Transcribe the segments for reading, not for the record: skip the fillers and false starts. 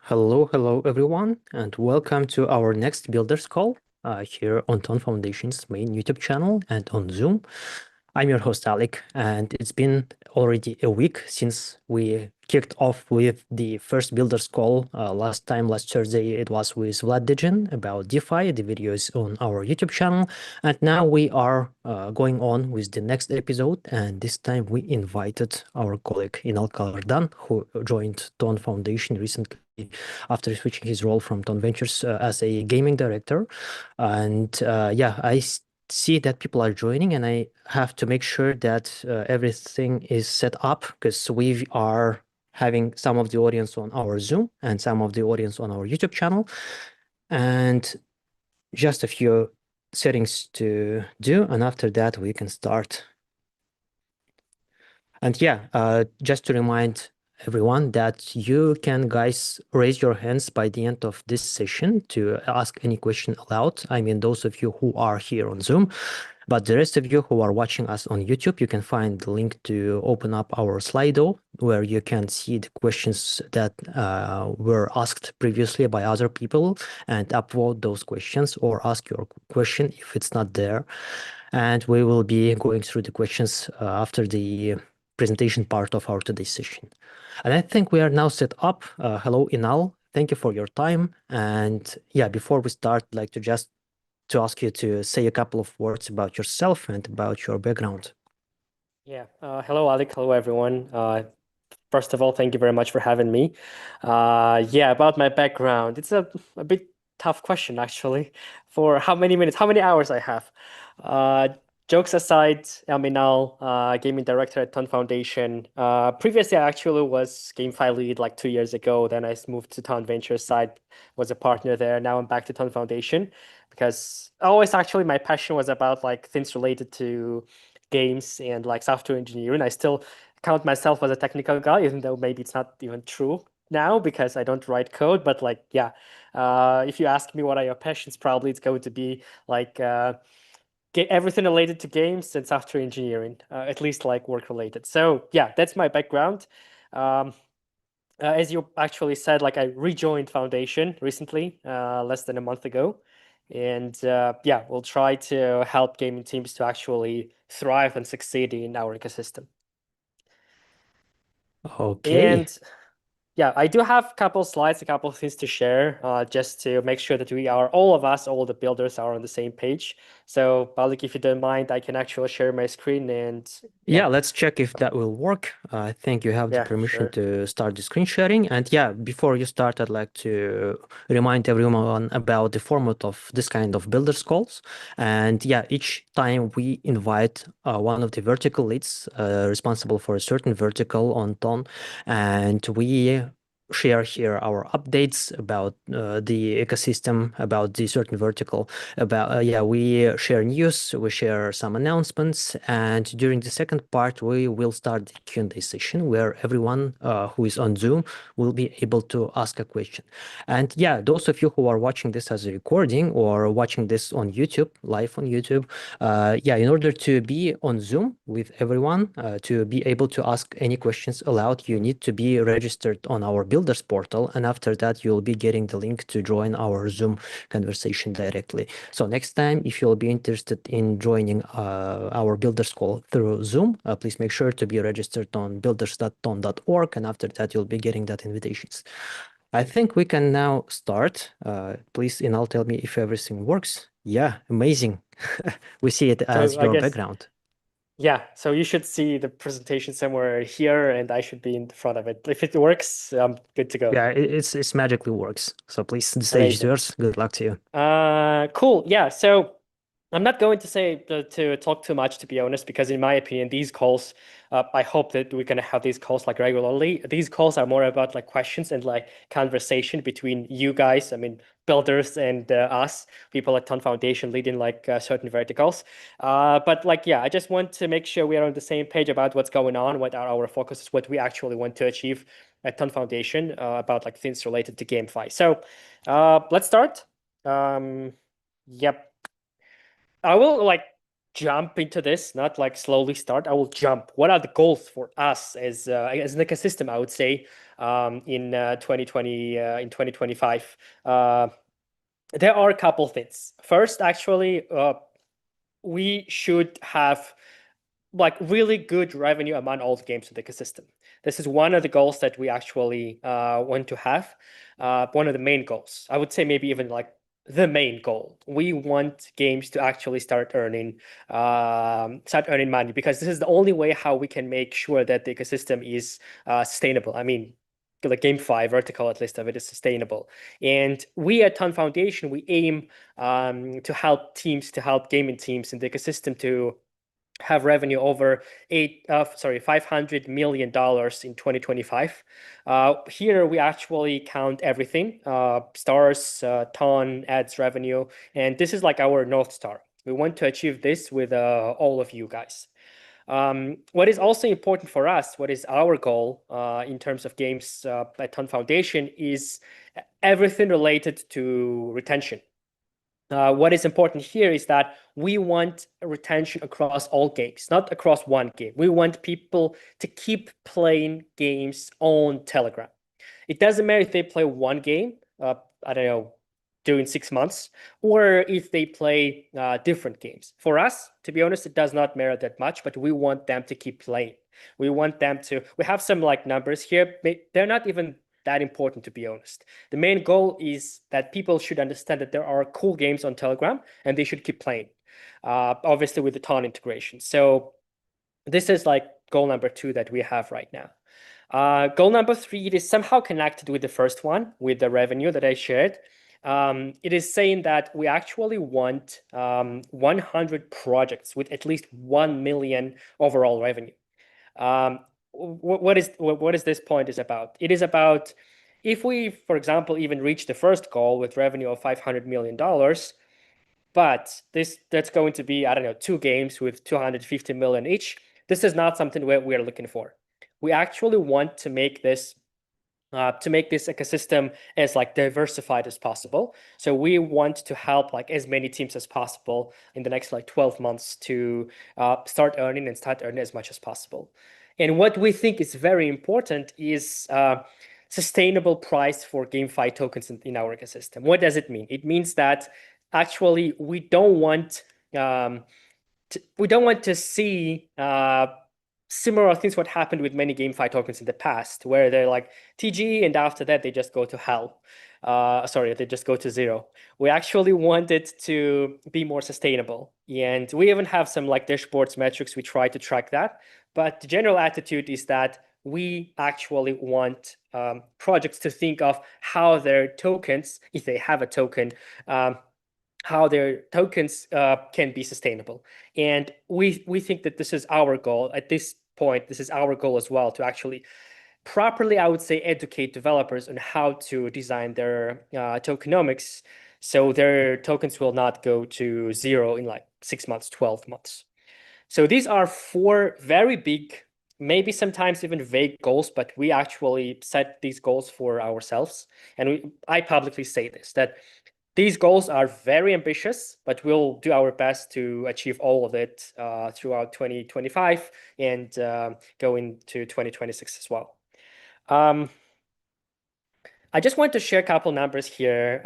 Hello everyone, and welcome to our next Builders Call here on Ton Foundation's main YouTube channel and on Zoom. I'm your host Alec, and it's been already a week since we kicked off with the first Builders Call. Last Thursday, it was with Vlad Degen about DeFi. The video is on our YouTube channel, and now we are going on with the next episode. And this time we invited our colleague Inal Kardan, who joined Ton Foundation recently after switching his role from Ton Ventures as a gaming director. And yeah, I see that people are joining, and I have to make sure that everything is set up because we are having some of the audience on our Zoom and some of the audience on our YouTube channel, and just a few settings to do, and after that we can start. And yeah, just to remind everyone that you can, guys, raise your hands by the end of this session to ask any question aloud. I mean, those of you who are here on Zoom, but the rest of you who are watching us on YouTube, you can find the link to open up our Slido, where you can see the questions that were asked previously by other people and upvote those questions or ask your question if it's not there. And we will be going through the questions after the presentation part of our today's session. And I think we are now set up. Hello, Inal. Thank you for your time. And yeah, before we start, I'd like to ask you to say a couple of words about yourself and about your background. Yeah. Hello, Alec. Hello, everyone. First of all, thank you very much for having me. Yeah, about my background. It's a bit tough question, actually, for how many minutes, how many hours I have. Uh, Jokes aside, I'm Inal, gaming director at Ton Foundation. Previously, I actually was GameFi lead like 2 years ago. Then I moved to Ton Ventures side, was a partner there. Now I'm back to Ton Foundation because always actually my passion was about like things related to games and like software engineering. I still count myself as a technical guy, even though maybe it's not even true now because I don't write code. But like, yeah, if you ask me what are your passions, probably it's going to be like get everything related to games and software engineering, at least like work related. So yeah, that's my background. Um, as you actually said, like I rejoined Foundation recently, less than a month ago. And yeah, we'll try to help gaming teams to actually thrive and succeed in our ecosystem. Okay. And yeah, I do have a couple slides, a couple of things to share, just to make sure that we are, all of us, all the builders are on the same page. So, Balik, if you don't mind, I can actually share my screen and yeah, Yeah, let's check if that will work. I think you have the yeah, permission sure. to start the screen sharing. And yeah, before you start, I'd like to remind everyone about the format of this kind of builders calls. And yeah, each time we invite one of the vertical leads responsible for a certain vertical on Ton, and we share here our updates about the ecosystem, about the certain vertical, about yeah, we share news, we share some announcements, and during the second part we will start the Q&A session where everyone who is on Zoom will be able to ask a question. And yeah, those of you who are watching this as a recording or watching this on YouTube, live on YouTube, yeah, in order to be on Zoom with everyone, to be able to ask any questions aloud, you need to be registered on our builders portal, and after that you'll be getting the link to join our Zoom conversation directly. So next time, if you'll be interested in joining our builders call through Zoom, please make sure to be registered on builders.ton.org, and after that you'll be getting that invitations. I think we can now start. Please, Inal, tell me if everything works. Yeah, amazing. We see it as So I your guess, background. yeah, so you should see the presentation somewhere here and I should be in front of it. If it works, I'm good to go. Yeah, it's magically works. So please, the stage is Amazing. yours. Good luck to you. Cool. Yeah, so I'm not going to say to talk too much, to be honest, because in my opinion, these calls, I hope that we're gonna have these calls like regularly. These calls are more about like questions and like conversation between you guys, I mean, builders and us, people at Ton Foundation leading like certain verticals. But like, yeah, I just want to make sure we are on the same page about what's going on, what are our focuses, what we actually want to achieve at Ton Foundation about like things related to GameFi. So let's start. Yep. I will like jump into this, not like slowly start. I will jump. What are the goals for us as an ecosystem, I would say, in 2020 in 2025? There are a couple things. First, actually, we should have like really good revenue among all the games in the ecosystem. This is one of the goals that we actually want to have. One of the main goals. I would say maybe even like the main goal. We want games to actually start earning money, because this is the only way how we can make sure that the ecosystem is sustainable. I mean, the GameFi vertical at least of it is sustainable. And we at Ton Foundation, we aim to help teams, to help gaming teams in the ecosystem to have revenue over $500 million in 2025. Here we actually count everything, stars, ton, ads revenue, and this is like our North Star. We want to achieve this with all of you guys. What is also important for us, what is our goal in terms of games at Ton Foundation, is everything related to retention. What is important here is that we want retention across all games, not across one game. We want people to keep playing games on Telegram. It doesn't matter if they play one game, I don't know, during 6 months, or if they play different games. For us, to be honest, it does not matter that much, but we want them to keep playing. We want them to, we have some like numbers here. They're not even that important, to be honest. The main goal is that people should understand that there are cool games on Telegram and they should keep playing, obviously with the Ton integration. So this is like goal number 2 that we have right now. Goal number 3, it is somehow connected with the first one, with the revenue that I shared. It is saying that we actually want 100 projects with at least 1 million overall revenue. What is this point is about? It is about, if we, for example, even reach the first goal with revenue of $500 million, but that's going to be, I don't know, 2 games with 250 million each. This is not something we are looking for. We actually want to make this ecosystem as like diversified as possible. So we want to help like as many teams as possible in the next like 12 months to start earning as much as possible. And what we think is very important is sustainable price for GameFi tokens in our ecosystem. What does it mean? It means that actually we don't want to see similar things what happened with many GameFi tokens in the past, where they're like TG and after that they just go to hell. They just go to zero. We actually want it to be more sustainable. And we even have some like dashboards metrics, we try to track that. But the general attitude is that we actually want projects to think of how their tokens, if they have a token, how their tokens can be sustainable. And we think that this is our goal. At this point, this is our goal as well, to actually properly, I would say, educate developers on how to design their tokenomics so their tokens will not go to zero in like 6 months, 12 months. So these are 4 very big, maybe sometimes even vague goals, but we actually set these goals for ourselves. And I publicly say this, that these goals are very ambitious, but we'll do our best to achieve all of it throughout 2025 and go into 2026 as well. I just want to share a couple numbers here.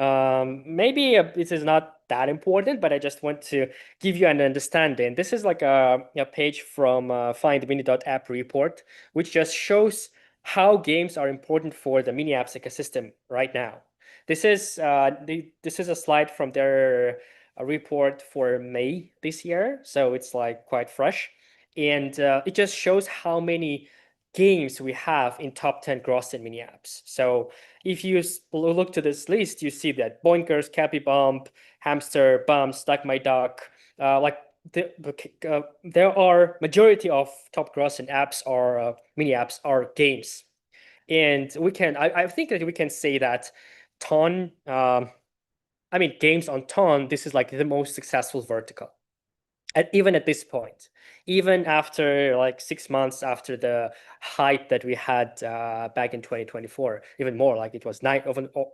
Maybe this is not that important, but I just want to give you an understanding. This is like a page from Find Mini.app report, which just shows how games are important for the mini apps ecosystem right now. This is a slide from their report for May this year, so it's like quite fresh, and it just shows how many games we have in top 10 grossing mini apps. So if you look to this list, you see that Boinkers, Cappy Bump, Hamster, Bump, Stuck My Duck, there are majority of top grossing apps or mini apps are games. And I think that we can say that Ton, games on Ton, this is like the most successful vertical. Even at this point, even after like 6 months after the hype that we had back in 2024, even more, like it was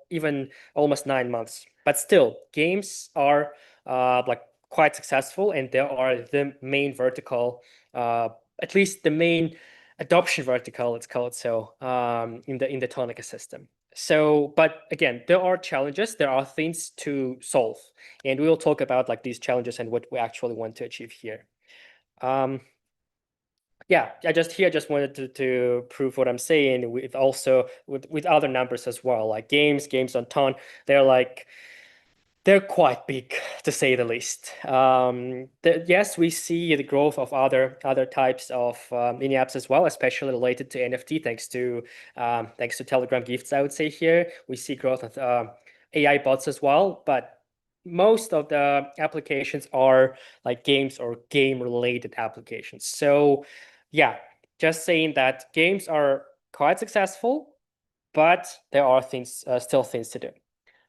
even almost 9 months. But still, games are like quite successful, and they are the main vertical, at least the main adoption vertical, let's call it so, in the token ecosystem. So, but again, there are challenges, there are things to solve, and we will talk about like these challenges and what we actually want to achieve here. Yeah, I just wanted to prove what I'm saying with also with other numbers as well, like games on ton. They're like they're quite big, to say the least. Yes, we see the growth of other types of mini apps as well, especially related to NFT, thanks to Telegram gifts. I would say here we see growth of AI bots as well, but most of the applications are like games or game-related applications. So, yeah, just saying that games are quite successful, but there are still things to do.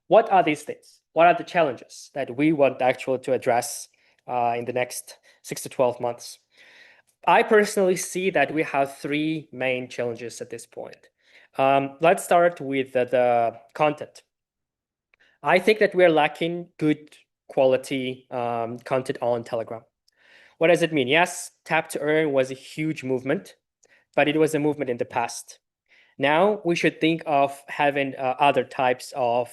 What are these things? What are the challenges that we want actually to address in the next 6 to 12 months? I personally see that we have three main challenges at this point. Let's start with the content. I think that we're lacking good quality content on Telegram. What does it mean? Yes, tap to earn was a huge movement, but it was a movement in the past. Now we should think of having other types of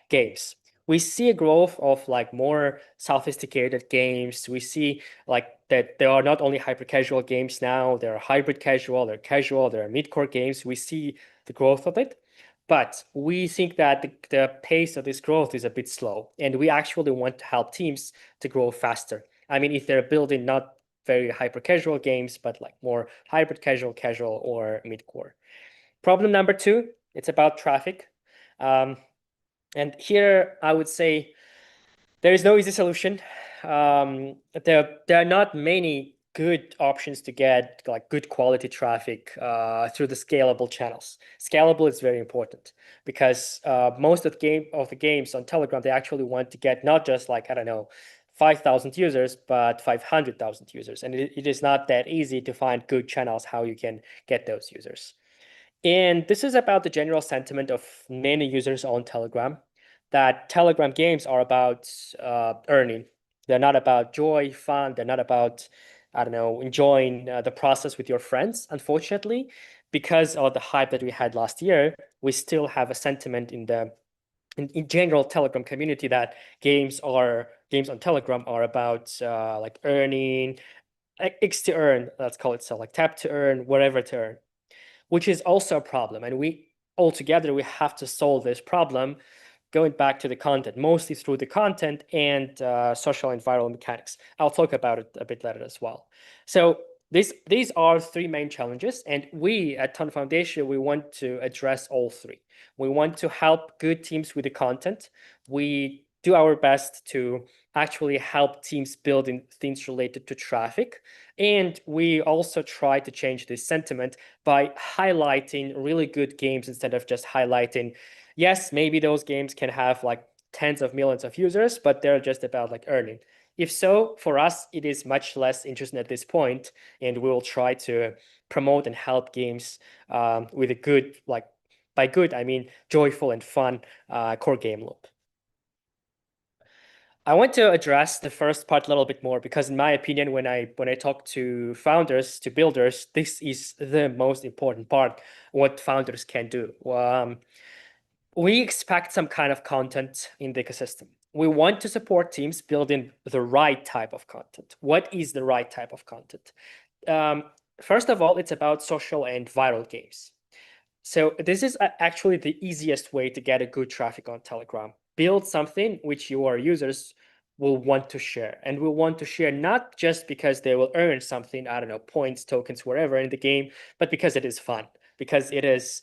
games. We see a growth of like more sophisticated games. We see like that there are not only hyper casual games now, there are hybrid casual, there are mid-core games. We see the growth of it. But we think that the pace of this growth is a bit slow, and we actually want to help teams to grow faster. I mean, if they're building not very hyper casual games, but like more hybrid casual, or mid-core. Problem number two, it's about traffic. And here I would say there is no easy solution. There are not many good options to get like good quality traffic through the scalable channels. Scalable is very important because most of the games on Telegram, they actually want to get not just like, I don't know, 5,000 users, but 500,000 users. And it is not that easy to find good channels how you can get those users. And this is about the general sentiment of many users on Telegram, that Telegram games are about earning. They're not about joy, fun. They're not about, I don't know, enjoying the process with your friends. Unfortunately, because of the hype that we had last year, we still have a sentiment in general Telegram community that games on Telegram are about like earning, X to earn, let's call it so, like tap to earn, whatever to earn, which is also a problem. And we have to solve this problem going back to the content, mostly through the content and social and viral mechanics. I'll talk about it a bit later as well. So these are three main challenges, and we at Ton Foundation, we want to address all three. We want to help good teams with the content. We do our best to actually help teams building things related to traffic. And we also try to change this sentiment by highlighting really good games instead of just highlighting, yes, maybe those games can have like tens of millions of users, but they're just about like earning. If so, for us, it is much less interesting at this point, and we will try to promote and help games with a good, like by good, I mean joyful and fun core game loop. I want to address the first part a little bit more because, in my opinion, when I talk to founders, to builders, this is the most important part. What founders can do. We expect some kind of content in the ecosystem. We want to support teams building the right type of content. What is the right type of content? Um, First of all, it's about social and viral games. So this is actually the easiest way to get a good traffic on Telegram. Build something which your users will want to share, and will want to share not just because they will earn something, I don't know, points, tokens, whatever in the game, but because it is fun, because it is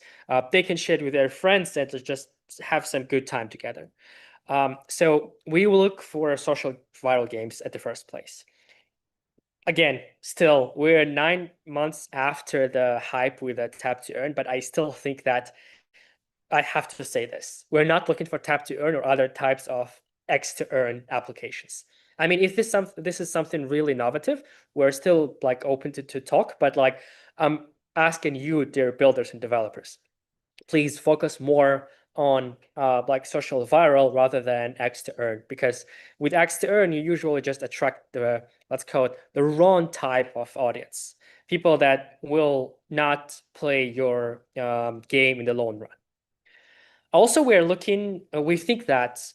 they can share it with their friends and just have some good time together. So we will look for social viral games at the first place. Again, still, we're 9 months after the hype with a tap to earn, but I still think that I have to say this. We're not looking for tap to earn or other types of X to earn applications. I mean, if this is something really innovative, we're still like open to talk, but like I'm asking you, dear builders and developers, please focus more on like social viral rather than X to earn, because with X to earn you usually just attract the, let's call it, the wrong type of audience, people that will not play your game in the long run. Also, we think that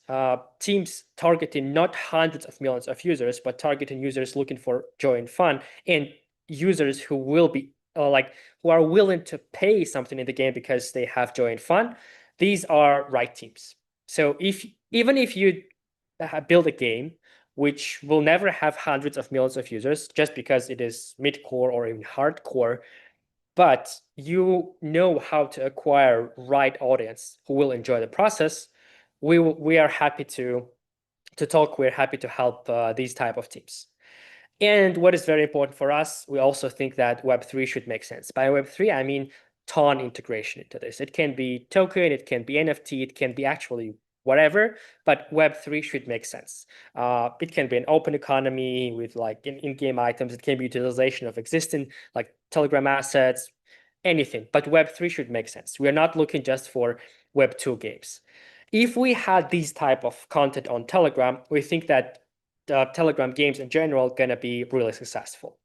teams targeting not hundreds of millions of users, but targeting users looking for joy and fun, and users who will be who are willing to pay something in the game because they have joy and fun. These are right teams. So even if you build a game which will never have hundreds of millions of users just because it is mid-core or even hardcore, but you know how to acquire right audience who will enjoy the process, we are happy to talk. We're happy to help these type of teams. And what is very important for us, we also think that Web3 should make sense. By Web3, I mean ton integration into this. It can be token, it can be NFT, it can be actually whatever, but Web3 should make sense. It can be an open economy with like in-game items. It can be utilization of existing like Telegram assets, anything. But Web3 should make sense. We are not looking just for Web2 games. If we had these type of content on Telegram, we think that Telegram games in general gonna be really successful.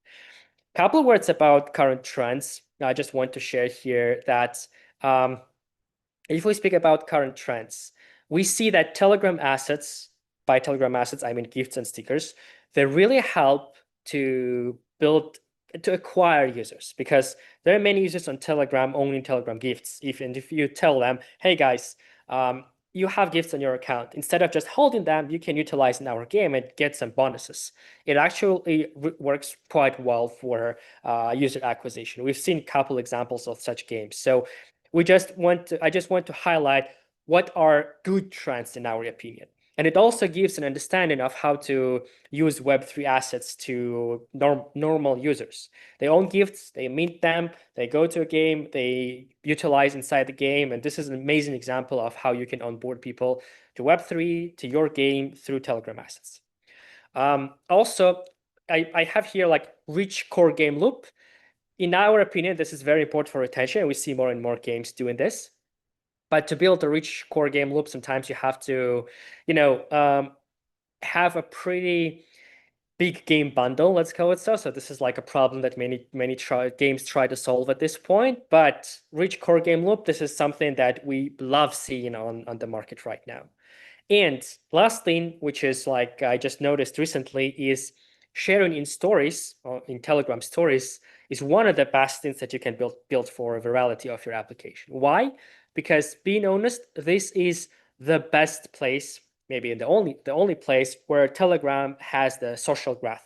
Couple words about current trends. I just want to share here that um, if we speak about current trends, we see that Telegram assets, by Telegram assets, I mean gifts and stickers, they really help to acquire users, because there are many users on Telegram owning Telegram gifts. If you tell them, hey guys, you have gifts on your account, instead of just holding them, you can utilize in our game and get some bonuses. It actually works quite well for user acquisition. We've seen a couple examples of such games. So I just want to highlight what are good trends in our opinion. And it also gives an understanding of how to use Web3 assets to normal users. They own gifts, they mint them, they go to a game, they utilize inside the game. And this is an amazing example of how you can onboard people to Web3, to your game through Telegram assets. Also, I have here like rich core game loop. In our opinion, this is very important for retention, and we see more and more games doing this. But to build a rich core game loop, sometimes you have to, have a pretty big game bundle, let's call it so. So this is like a problem that many games try to solve at this point. But rich core game loop, this is something that we love seeing on the market right now. And last thing, which is like I just noticed recently, is sharing in stories or in Telegram stories is one of the best things that you can build for a virality of your application. Why? Because being honest, this is the best place, maybe the only place where Telegram has the social graph.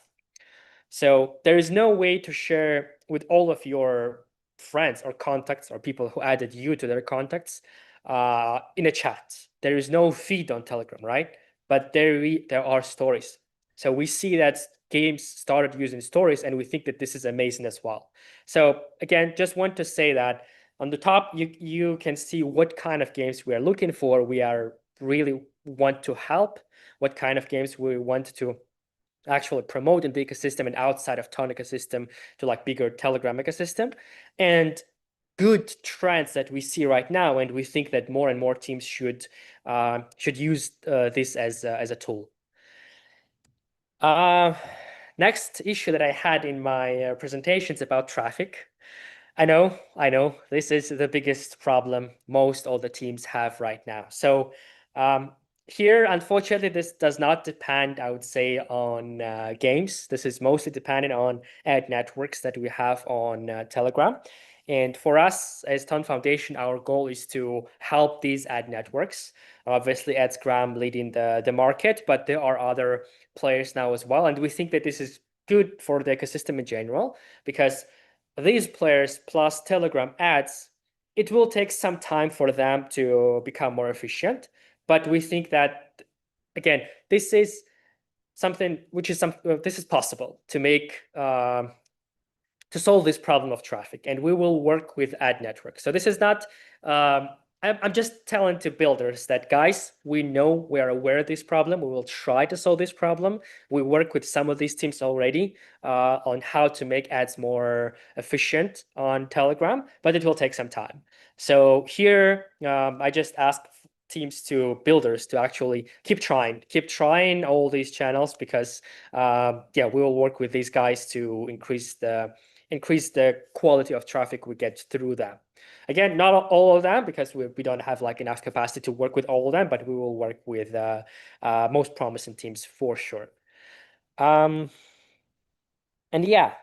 So there is no way to share with all of your friends or contacts or people who added you to their contacts in a chat. There is no feed on Telegram, right? But there are stories. So we see that games started using stories, and we think that this is amazing as well. So again, just want to say that on the top, you can see what kind of games we are looking for. We are really want to help, what kind of games we want to actually promote in the ecosystem and outside of Ton ecosystem to like bigger Telegram ecosystem, and good trends that we see right now. And we think that more and more teams should use this as a tool. Next issue that I had in my presentation is about traffic. I know, this is the biggest problem most all the teams have right now. So here, unfortunately, this does not depend, I would say, on games. This is mostly dependent on ad networks that we have on Telegram. And for us as Ton Foundation, our goal is to help these ad networks. Obviously, AdsGram leading the market, but there are other players now as well. And we think that this is good for the ecosystem in general, because these players plus Telegram ads, it will take some time for them to become more efficient. But we think that, again, this is something which is this is possible to make to solve this problem of traffic, and we will work with ad networks. So this is not I'm just telling to builders that, guys, we know, we are aware of this problem. We will try to solve this problem. We work with some of these teams already on how to make ads more efficient on Telegram, but it will take some time. So here I just ask teams to builders to actually keep trying all these channels because yeah, we will work with these guys to increase the quality of traffic we get through them. Again, not all of them because we don't have like enough capacity to work with all of them, but we will work with most promising teams for sure. Um, and yeah,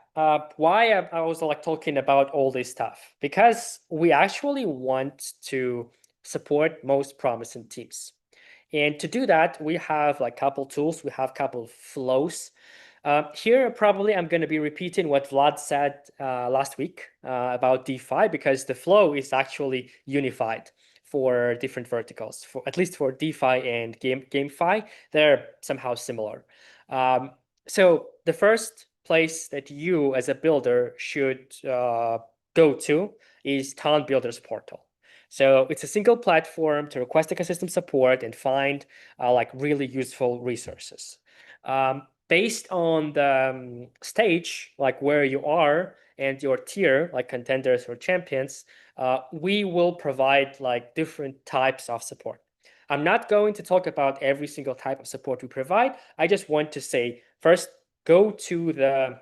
why I was like talking about all this stuff? Because we actually want to support most promising teams. And to do that, we have like couple tools, we have couple flows. Here, probably I'm going to be repeating what Vlad said last week about DeFi because the flow is actually unified for different verticals. For at least for DeFi and GameFi, they're somehow similar. Um, so the first place that you as a builder should go to is Town Builders Portal. So it's a single platform to request ecosystem support and find like really useful resources. Based on the stage, like where you are and your tier, like contenders or champions, we will provide like different types of support. I'm not going to talk about every single type of support we provide. I just want to say first, go to the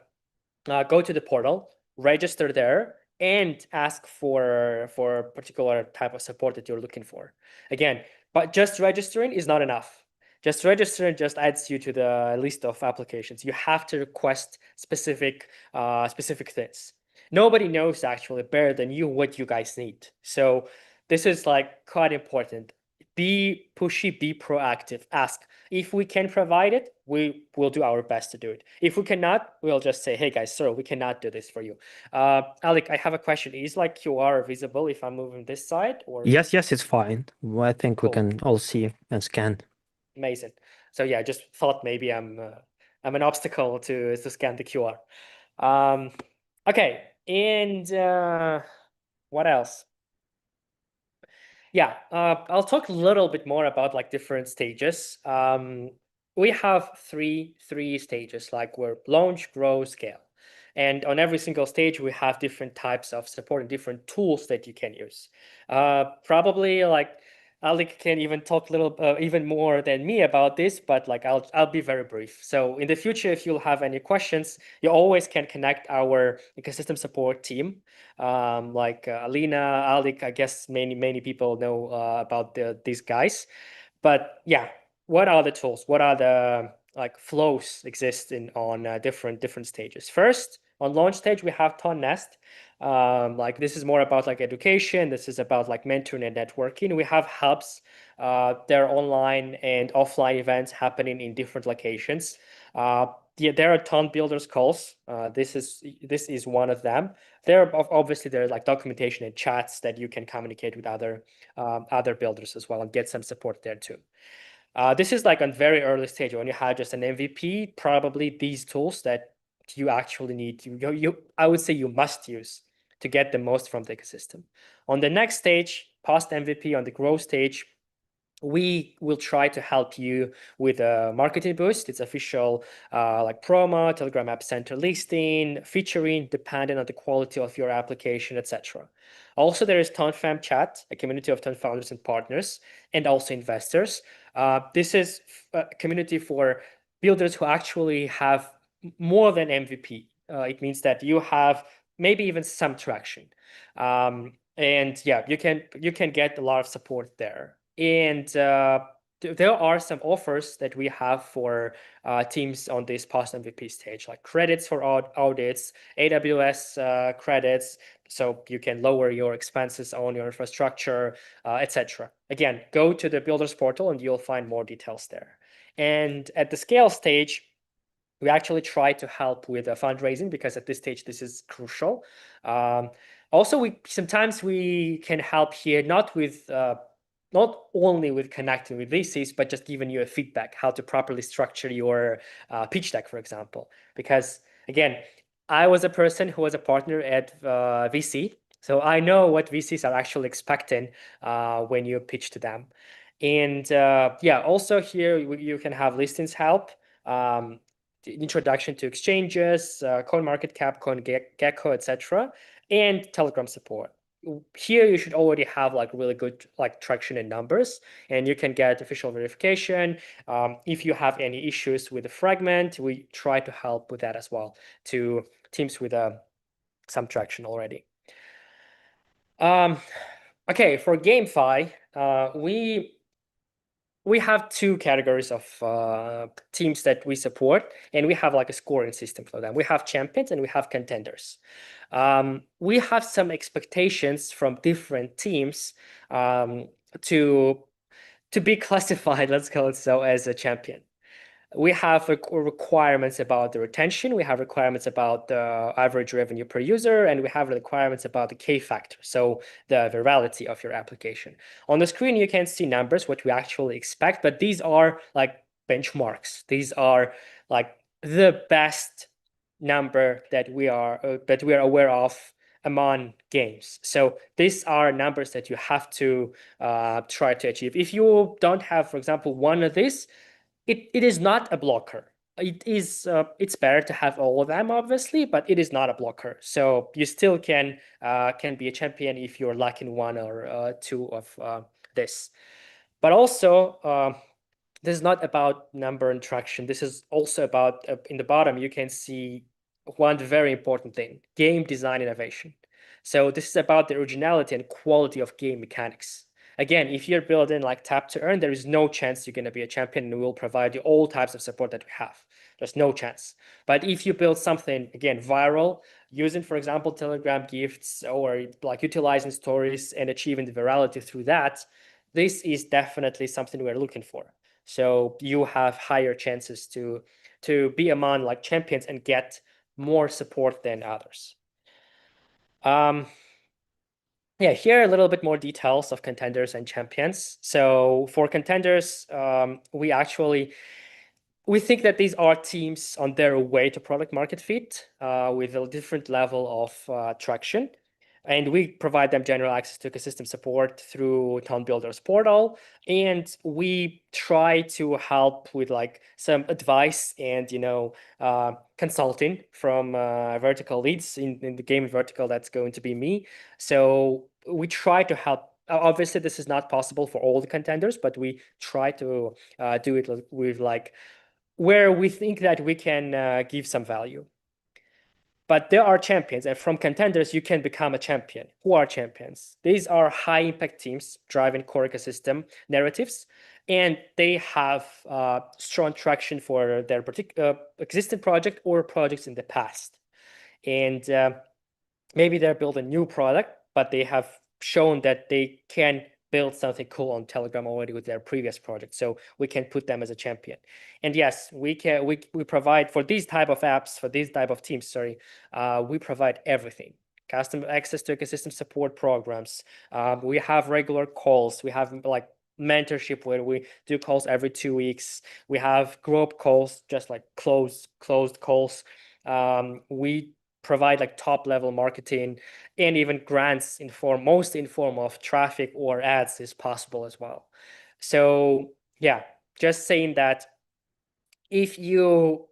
portal, register there, and ask for a particular type of support that you're looking for. Again, but just registering is not enough. Just registering just adds you to the list of applications. You have to request specific things. Nobody knows actually better than you what you guys need. So this is like quite important. Be pushy, be proactive. Ask if we can provide it, we will do our best to do it. If we cannot, we'll just say, hey guys, sorry, we cannot do this for you. Alec, I have a question. Is like QR visible if I'm moving this side or Yes, yes, it's fine. Well, I think we cool? can all see and scan. Amazing. So yeah, just thought maybe I'm an obstacle to scan the QR. Okay, and what else? Yeah, I'll talk a little bit more about like different stages. We have three stages, like we're launch, grow, scale. And on every single stage, we have different types of support and different tools that you can use. Probably like Alec can even talk a little even more than me about this, but like I'll be very brief. So in the future, if you'll have any questions, you always can connect our ecosystem support team like Alina, Alec. I guess many people know about these guys. But yeah, what are the tools? What are the like flows exist in on different stages? First, on launch stage, we have Ton Nest. Like this is more about like education. This is about like mentoring and networking. We have hubs. There are online and offline events happening in different locations. Yeah, there are ton builders calls. This is one of them. Obviously there are like documentation and chats that you can communicate with other builders as well and get some support there too. This is like on very early stage when you have just an MVP. Probably these tools that you actually need. I would say you must use to get the most from the ecosystem. On the next stage, post MVP, on the growth stage, we will try to help you with a marketing boost. It's official like promo, Telegram App Center listing, featuring dependent on the quality of your application, etc. Also, there is TonFam Chat, a community of Ton founders and partners, and also investors. This is a community for builders who actually have more than MVP. It means that you have maybe even some traction. And yeah, you can get a lot of support there. And there are some offers that we have for teams on this post MVP stage, like credits for audits, AWS credits, so you can lower your expenses on your infrastructure, etc. Again, go to the builders portal and you'll find more details there. And at the scale stage, we actually try to help with fundraising because at this stage this is crucial. Also, we sometimes we can help here not only with connecting with VCs, but just giving you a feedback how to properly structure your pitch deck, for example. Because again, I was a person who was a partner at VC, so I know what VCs are actually expecting when you pitch to them. And yeah, also here you can have listings help. Um, Introduction to exchanges, CoinMarketCap, CoinGecko, etc., and Telegram support. here you should already have like really good like traction in numbers, and you can get official verification. If you have any issues with the fragment, we try to help with that as well to teams with some traction already. Okay, for GameFi, we have two categories of teams that we support, and we have like a scoring system for them. We have champions and we have contenders. We have some expectations from different teams to be classified, let's call it so, as a champion. We have requirements about the retention, we have requirements about the average revenue per user, and we have requirements about the K factor, so the virality of your application. On the screen, you can see numbers, what we actually expect, but these are like benchmarks. These are like the best number that we are aware of among games. So these are numbers that you have to try to achieve. If you don't have, for example, one of these, it is not a blocker. It's better to have all of them, obviously, but it is not a blocker. So you still can be a champion if you're lacking one or two of this. But also, this is not about number and traction. This is also about in the bottom you can see one very important thing: game design innovation. So this is about the originality and quality of game mechanics. Again, if you're building like tap to earn, there is no chance you're going to be a champion, and we will provide you all types of support that we have. There's no chance. But if you build something, again, viral, using, for example, Telegram gifts or like utilizing stories and achieving the virality through that, this is definitely something we're looking for. So you have higher chances to be among like champions and get more support than others. Yeah, here are a little bit more details of contenders and champions. So for contenders, we think that these are teams on their way to product market fit with a different level of traction. And we provide them general access to ecosystem support through Town Builder's portal. And we try to help with like some advice and, consulting from vertical leads in the game vertical. That's going to be me. So we try to help. Obviously, this is not possible for all the contenders, but we try to do it with like where we think that we can give some value. But there are champions, and from contenders, you can become a champion. Who are champions? These are high impact teams driving core ecosystem narratives, and they have strong traction for their existing project or projects in the past. And maybe they're building a new product, but they have shown that they can build something cool on Telegram already with their previous project. So we can put them as a champion. And yes, we provide for these type of apps, for these type of teams, sorry, we provide everything. Custom access to ecosystem support programs. We have regular calls. We have like mentorship where we do calls every 2 weeks. We have group calls, just like closed calls. We provide like top level marketing, and even grants most in form of traffic or ads is possible as well. So yeah, just saying that if you're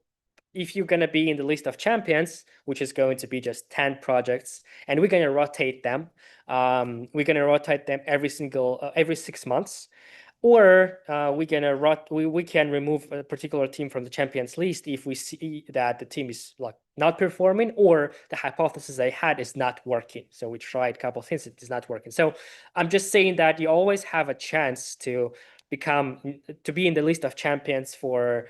going to be in the list of champions, which is going to be just 10 projects, and we're going to rotate them, every 6 months, or we can remove a particular team from the champions list if we see that the team is like not performing, or the hypothesis they had is not working. So we tried a couple of things, it is not working. So I'm just saying that you always have a chance to be in the list of champions for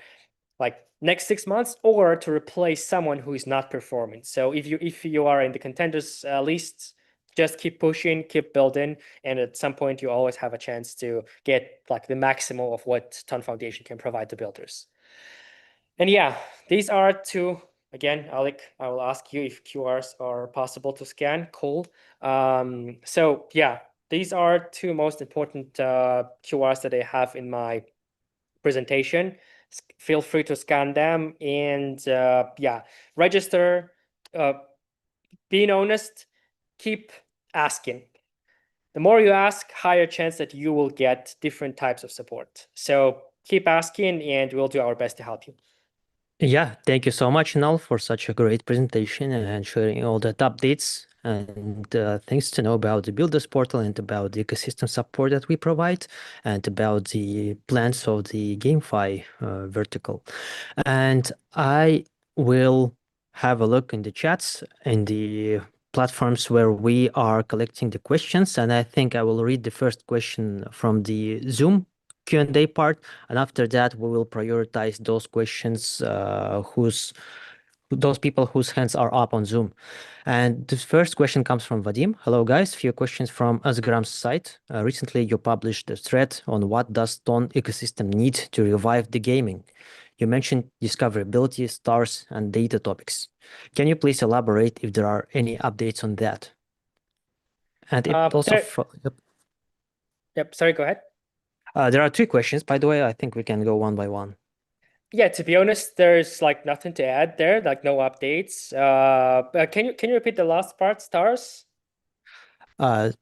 like next 6 months, or to replace someone who is not performing. So if you are in the contenders list, just keep pushing, keep building, and at some point you always have a chance to get like the maximum of what Ton Foundation can provide to builders. And yeah, these are two. Again, Alec, I will ask you if QRs are possible to scan. Cool. So yeah, these are two most important QRs that I have in my presentation. Feel free to scan them, and yeah, register. Being honest, keep asking. The more you ask, higher chance that you will get different types of support. So keep asking, and we'll do our best to help you. Yeah, thank you so much, Inal, for such a great presentation and sharing all that updates. and things to know about the Builders portal and about the ecosystem support that we provide and about the plans of the GameFi vertical. And I will have a look in the chats in the platforms where we are collecting the questions, and I think I will read the first question from the Zoom Q&A part, and after that we will prioritize those questions those people whose hands are up on Zoom. And the first question comes from Vadim. Hello, guys. Few questions from Asgram's site. Recently, you published a thread on what does Ton ecosystem need to revive the gaming. You mentioned discoverability, stars, and data topics. Can you please elaborate if there are any updates on that? And it also, Yep, sorry, go ahead. There are three questions, by the way. I think we can go one by one. Yeah, to be honest, there's like nothing to add there, like no updates. Can you repeat the last part, stars?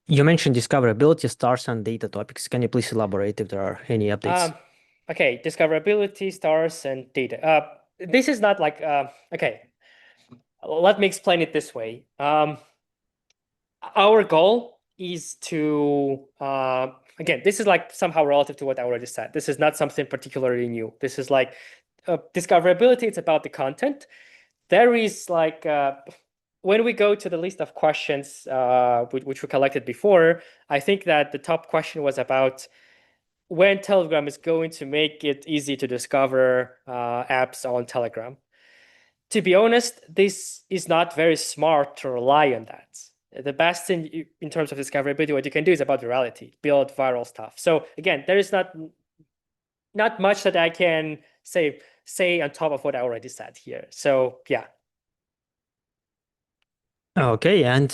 You mentioned discoverability, stars, and data topics. Can you please elaborate if there are any updates? Okay, discoverability, stars, and data. This is not like okay. Let me explain it this way. Our goal is to again, this is like somehow relative to what I already said. This is not something particularly new. This is like discoverability. It's about the content. There is like when we go to the list of questions which we collected before, I think that the top question was about when Telegram is going to make it easy to discover apps on Telegram. To be honest, this is not very smart to rely on that. The best thing in terms of discoverability, what you can do is about virality, build viral stuff. So again, there is not much that I can say on top of what I already said here. So yeah. Okay, and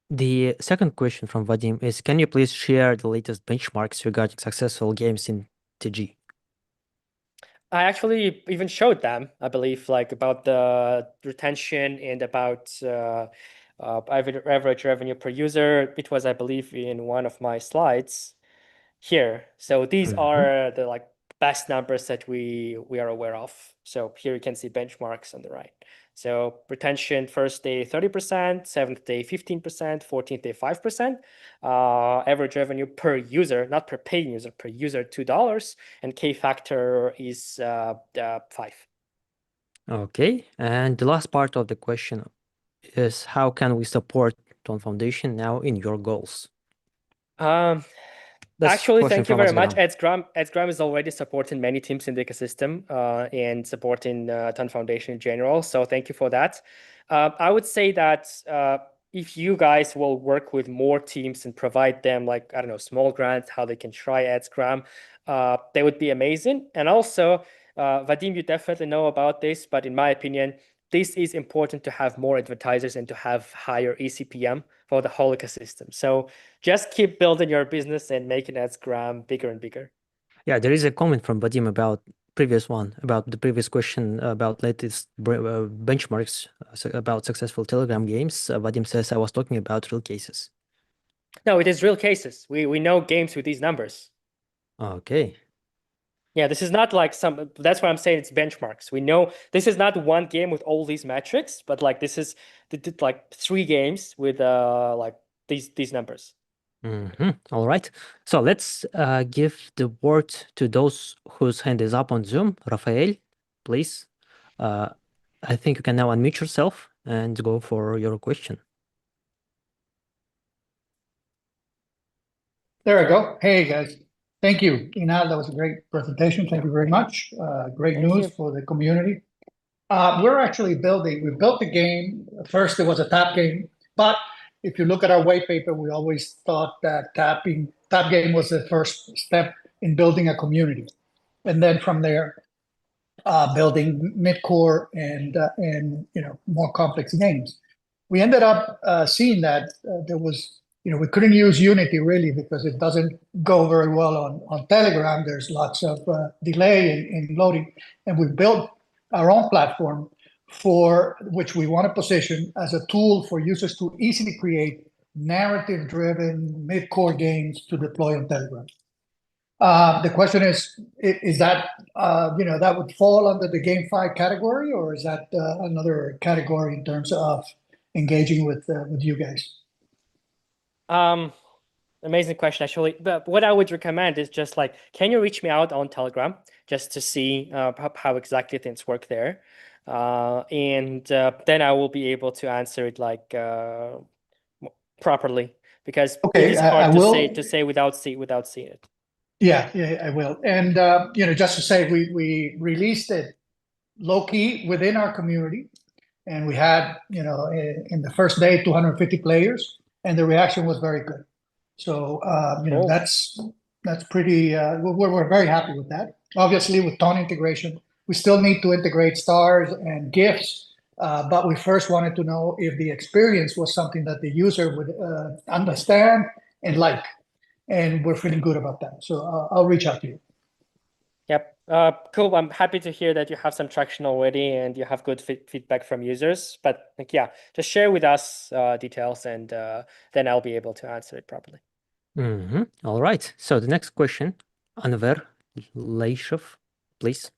the second question from Vadim is, can you please share the latest benchmarks regarding successful games in TG? I actually even showed them, I believe, like about the retention and about average revenue per user. It was, I believe, in one of my slides here. So these are the like best numbers that we are aware of. So here you can see benchmarks on the right. So retention first day 30%, seventh day 15%, 14th day 5%. Average revenue per user, not per paying user, per user $2, and K factor is 5. Okay, and the last part of the question is, how can we support Ton Foundation now in your goals? That's Actually, question thank you from very much. Asgram. Asgram is already supporting many teams in the ecosystem and supporting Ton Foundation in general. So thank you for that. I would say that if you guys will work with more teams and provide them like, I don't know, small grants, how they can try Asgram, they would be amazing. And also, Vadim, you definitely know about this, but in my opinion, this is important to have more advertisers and to have higher ECPM for the whole ecosystem. So just keep building your business and making Asgram bigger and bigger. Yeah, there is a comment from Vadim about the previous question about latest benchmarks about successful Telegram games. Vadim says I was talking about real cases. No, it is real cases. We know games with these numbers. Okay. Yeah, this is not like that's why I'm saying it's benchmarks. We know this is not one game with all these metrics, but like this is like 3 games with like these numbers. All right. So let's give the word to those whose hand is up on Zoom. Rafael, please. I think you can now unmute yourself and go for your question. There I go. Hey, guys. Thank you, Inal. That was a great presentation. Thank you very much. Great news for the community. We're actually we built the game. First, it was a tap game, but if you look at our white paper, we always thought that tap game was the first step in building a community. And then from there, building mid-core and more complex games. We ended up seeing that there was we couldn't use Unity really because it doesn't go very well on Telegram. There's lots of delay in loading, and we built our own platform for which we want to position as a tool for users to easily create narrative-driven mid-core games to deploy on Telegram. The question is that that would fall under the GameFi category, or is that another category in terms of engaging with you guys? Amazing question, actually. But what I would recommend is just like, can you reach me out on Telegram just to see how exactly things work there? And then I will be able to answer it like properly, because it Okay, is I hard will. to say without seeing it. Yeah, I will. And just to say, we released it low key within our community, and we had in the first day 250 players, and the reaction was very good. So Cool. that's pretty. We're very happy with that. Obviously, with tone integration, we still need to integrate stars and gifts, but we first wanted to know if the experience was something that the user would understand and like, and we're feeling good about that. So I'll reach out to you. Yep. Cool. I'm happy to hear that you have some traction already and you have good feedback from users. But like, yeah, just share with us details, and then I'll be able to answer it properly. All right. So the next question, Anver Leishov, please.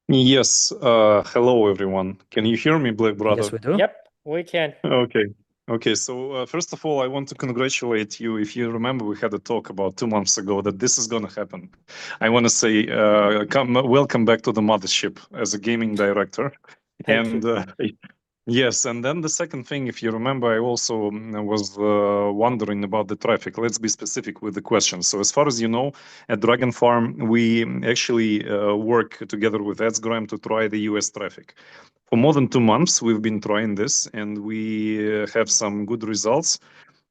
Yes. Hello, everyone. Can you hear me, Black Brother? Yes, we do. Yep, we can. Okay. Okay. So first of all, I want to congratulate you. If you remember, we had a talk about 2 months ago that this is going to happen. I want to say, welcome back to the mothership as a gaming director. Thank you. Yes, and then the second thing, if you remember, I also was wondering about the traffic. Let's be specific with the question. So as far as you know, at Dragon Farm, we actually work together with Adsgram to try the US traffic. For more than 2 months, we've been trying this, and we have some good results.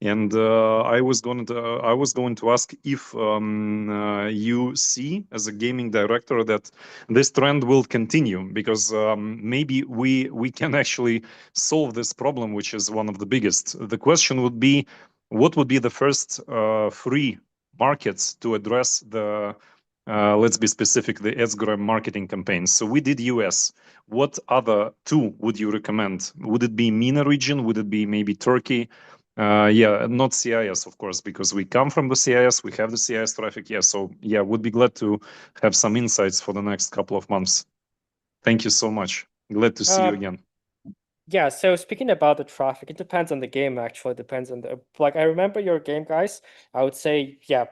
And I was going to ask if you see, as a gaming director, that this trend will continue, because maybe we can actually solve this problem, which is one of the biggest. The question would be, what would be the first free markets to address the let's be specific, the Adsgram marketing campaigns. So we did US. What other two would you recommend? Would it be MENA region? Would it be maybe Turkey? Yeah, not CIS, of course, because we come from the CIS, we have the CIS traffic. Yeah, so yeah, would be glad to have some insights for the next couple of months. Thank you so much. Glad to see you again. Yeah, so speaking about the traffic, it depends on the game, actually. It depends on like, I remember your game, guys. I would say, yeah,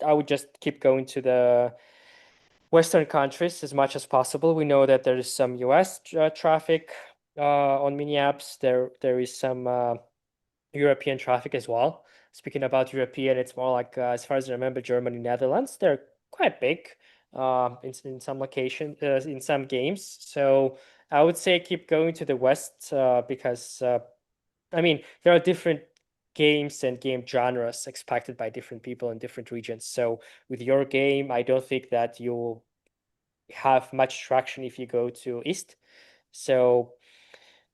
I would just keep going to the Western countries as much as possible. We know that there is some US traffic on mini apps. There is some European traffic as well. Speaking about European, it's more like, as far as I remember, Germany, Netherlands. They're quite big in some location, in some games. So I would say keep going to the West because, I mean, there are different games and game genres expected by different people in different regions. So with your game, I don't think that you'll have much traction if you go to East. So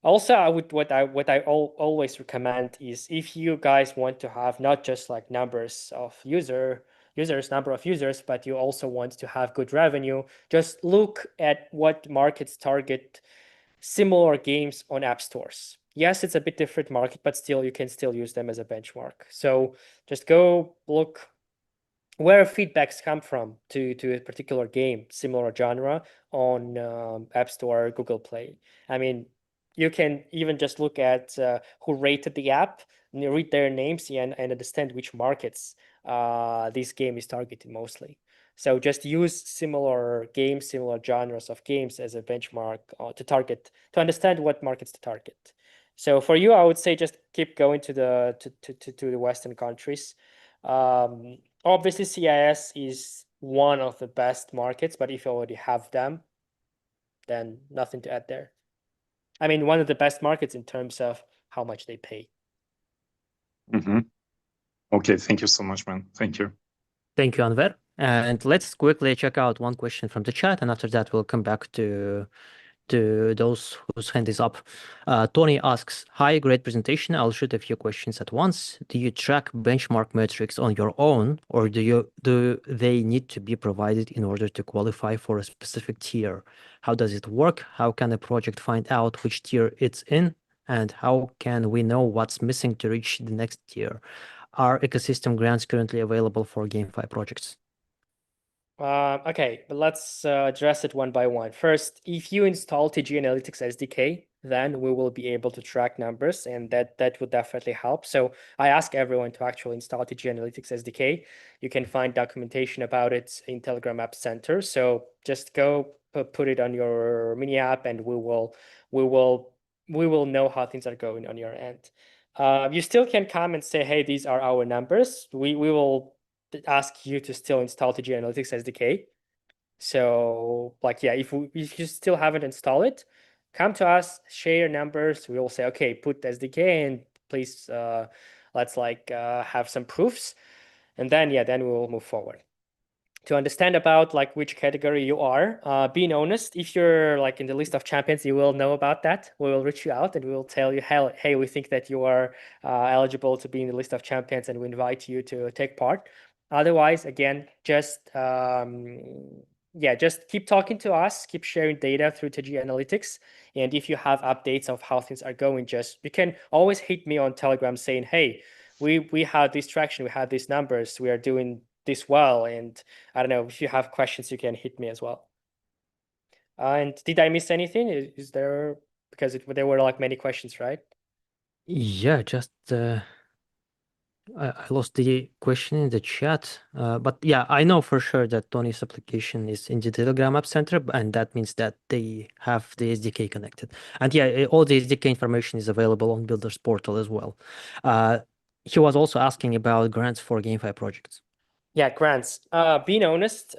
also, what I always recommend is, if you guys want to have not just like number of users, but you also want to have good revenue, just look at what markets target similar games on app stores. Yes, it's a bit different market, but still you can still use them as a benchmark. So just go look where feedbacks come from to a particular game, similar genre, on App Store, Google Play. I mean, you can even just look at who rated the app, and read their names, and understand which markets this game is targeting mostly. So just use similar games, similar genres of games as a benchmark to understand what markets to target. So for you, I would say just keep going to the Western countries. Obviously, CIS is one of the best markets, but if you already have them, then nothing to add there. I mean, one of the best markets in terms of how much they pay. Okay, thank you so much, man. Thank you. Thank you, Anver. And let's quickly check out one question from the chat, and after that, we'll come back to those whose hand is up. Tony asks, "Hi, great presentation. I'll shoot a few questions at once. Do you track benchmark metrics on your own, or do they need to be provided in order to qualify for a specific tier? How does it work? How can a project find out which tier it's in? And how can we know what's missing to reach the next tier? Are ecosystem grants currently available for GameFi projects?" Okay, but let's address it one by one. First, if you install TG Analytics SDK, then we will be able to track numbers, and that would definitely help. So I ask everyone to actually install TG Analytics SDK. You can find documentation about it in Telegram App Center. So just go put it on your mini app, and we will know how things are going on your end. You still can come and say, hey, these are our numbers. We will ask you to still install TG Analytics SDK. So like, yeah, if you still haven't installed it, come to us, share your numbers. We will say, okay, put SDK and please let's have some proofs. And then, yeah, then we will move forward. To understand about like which category you are, being honest, if you're like in the list of champions, you will know about that. We will reach you out and we will tell you, hey, we think that you are eligible to be in the list of champions, and we invite you to take part. Otherwise, again, just keep talking to us, keep sharing data through TG Analytics. And if you have updates of how things are going, you can always hit me on Telegram saying, hey, we had this traction, we had these numbers, we are doing this well. And I don't know, if you have questions, you can hit me as well. And did I miss anything? Is there, because there were like many questions, right? Yeah, just I lost the question in the chat. But yeah, I know for sure that Tony's application is in the Telegram App Center, and that means that they have the SDK connected. And yeah, all the SDK information is available on Builders portal as well. He was also asking about grants for GameFi projects. Yeah, grants. Being honest,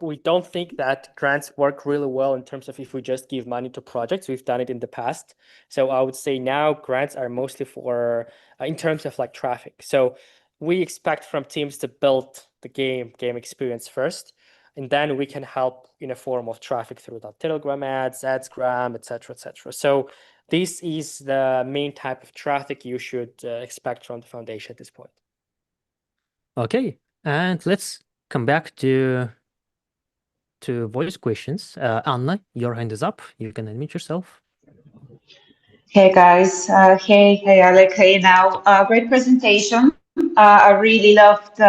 we don't think that grants work really well in terms of if we just give money to projects. We've done it in the past. So I would say now grants are mostly for in terms of like traffic. So we expect from teams to build the game experience first, and then we can help in a form of traffic through the Telegram ads, Adsgram, etc., etc. So this is the main type of traffic you should expect from the foundation at this point. Okay, and let's come back to voice questions. Anna, your hand is up. You can unmute yourself. Hey guys, hey Alec, hey now. Great presentation. I really loved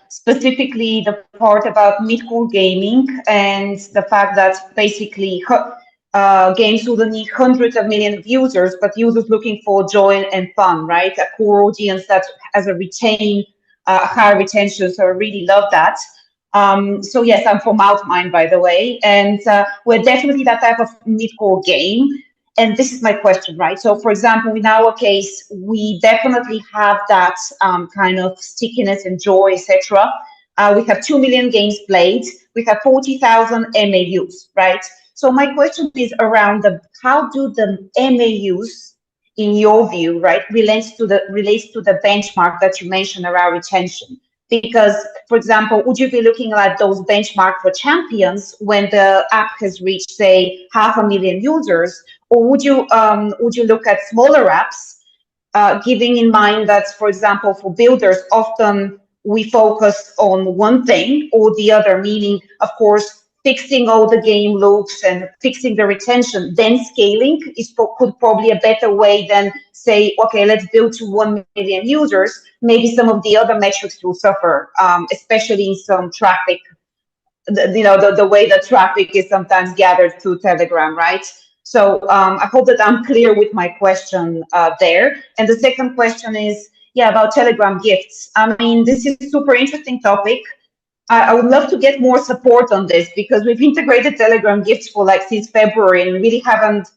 specifically the part about mid-core gaming and the fact that basically games wouldn't need hundreds of millions of users, but users looking for joy and fun, right? A core audience that has a high retention. So I really love that. So yes, I'm from Outmind, by the way, and we're definitely that type of mid-core game. And this is my question, right? So, for example, in our case, we definitely have that kind of stickiness and joy, etc. We have 2 million games played. We have 40,000 MAUs, right? So, my question is around how do the MAUs, in your view, right, relates to the benchmark that you mentioned around retention? Because, for example, would you be looking at those benchmark for champions when the app has reached, say, 500,000 users, or would you look at smaller apps, giving in mind that, for example, for builders, often we focus on one thing or the other, meaning, of course, fixing all the game loops and fixing the retention, then scaling could probably a better way than say, okay, let's build to 1 million users. Maybe some of the other metrics will suffer, especially in some traffic, the way that traffic is sometimes gathered through Telegram, right? So I hope that I'm clear with my question there. And the second question is, about Telegram gifts. I mean, this is a super interesting topic. I would love to get more support on this because we've integrated Telegram gifts for since February and really haven't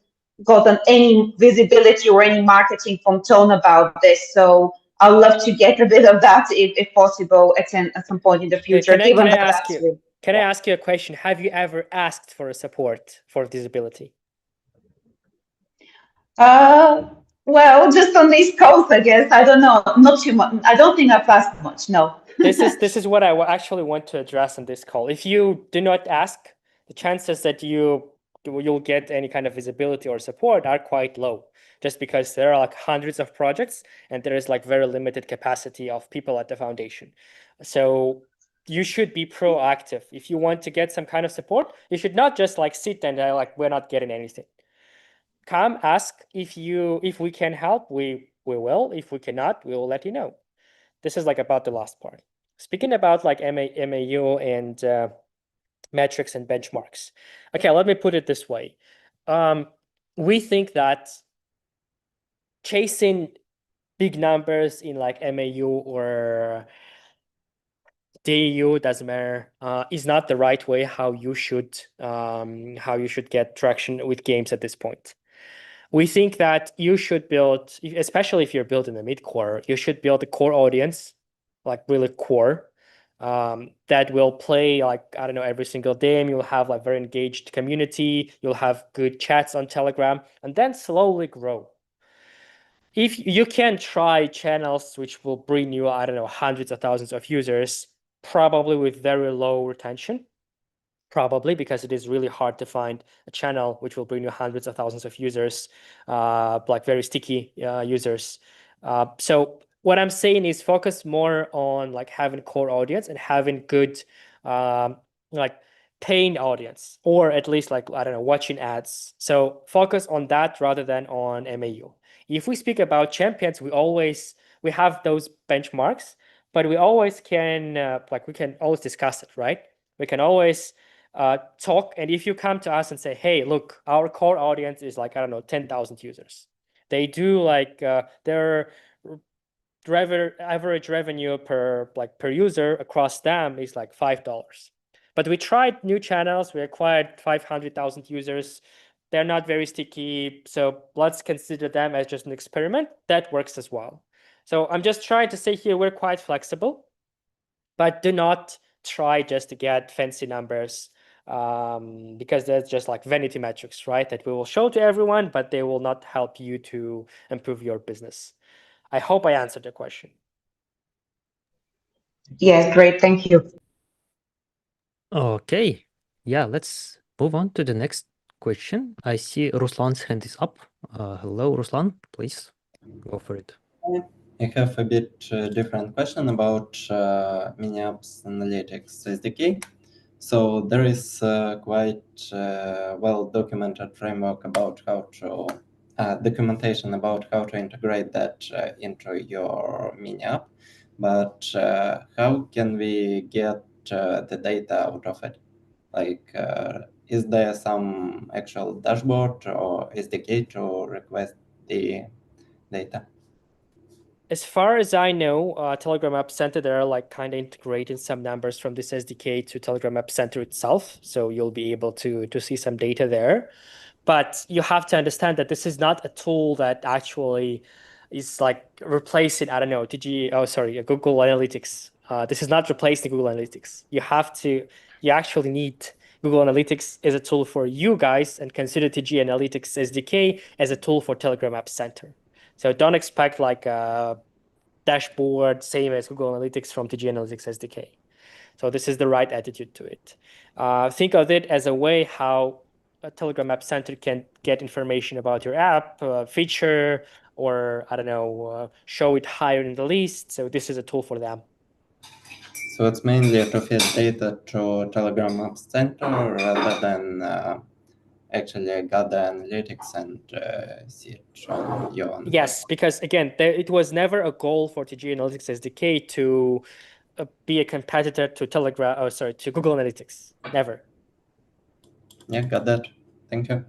gotten any visibility or any marketing from Tone about this. So I'd love to get a bit of that if possible at some point in the future. Can I ask you a question? Have you ever asked for a support for visibility? Well, just on this coast, I guess. I don't know. Not too much. I don't think I've asked much. No. This is what I actually want to address on this call. If you do not ask, the chances that you'll get any kind of visibility or support are quite low, just because there are like hundreds of projects and there is like very limited capacity of people at the foundation. So you should be proactive. If you want to get some kind of support, you should not just like sit and we're not getting anything. Come ask. If we can help, we will. If we cannot, we will let you know. This is like about the last part. Speaking about like MAU and metrics and benchmarks. Okay, let me put it this way. We think that chasing big numbers in like MAU or DAU, doesn't matter, is not the right way how you should get traction with games at this point. We think that you should build, especially if you're building a mid-core, you should build a core audience, like really core, that will play like, I don't know, every single day. You'll have like very engaged community. You'll have good chats on Telegram, and then slowly grow. If you can try channels which will bring you, I don't know, hundreds of thousands of users, probably with very low retention. Probably because it is really hard to find a channel which will bring you hundreds of thousands of users, like very sticky users. So what I'm saying is focus more on like having core audience and having good like paying audience, or at least like, I don't know, watching ads. So focus on that rather than on MAU. If we speak about champions, we have those benchmarks, but we always can we can always discuss it, right? We can always talk, and if you come to us and say, hey, look, our core audience is like, I don't know, 10,000 users. They do like their average revenue per user across them is like $5. But we tried new channels, we acquired 500,000 users. They're not very sticky, so let's consider them as just an experiment. That works as well. So I'm just trying to say here, we're quite flexible, but do not try just to get fancy numbers, because that's just like vanity metrics, right? That we will show to everyone, but they will not help you to improve your business. I hope I answered the question. Yes, great. Thank you. Okay. Yeah, let's move on to the next question. I see Ruslan's hand is up. Hello, Ruslan. Please go for it. I have a bit different question about mini apps analytics SDK. So there is quite well documented framework about how to documentation about how to integrate that into your mini app. But how can we get the data out of it? Like, is there some actual dashboard or SDK to request the data? As far as I know, Telegram App Center, they're like kind of integrating some numbers from this SDK to Telegram App Center itself. So you'll be able to see some data there. But you have to understand that this is not a tool that actually is like replacing, I don't know, Google Analytics. This is not replacing Google Analytics. You actually need Google Analytics as a tool for you guys, and consider TG Analytics SDK as a tool for Telegram App Center. So don't expect like a dashboard same as Google Analytics from TG Analytics SDK. So this is the right attitude to it. Think of it as a way how a Telegram App Center can get information about your app, feature, or I don't know, show it higher in the list. So this is a tool for them. So it's mainly to feed data to Telegram App Center rather than actually gather analytics and see it on your own. Yes, because again, it was never a goal for TG Analytics SDK to be a competitor to to Google Analytics. Never. Yeah, got that. Thank you.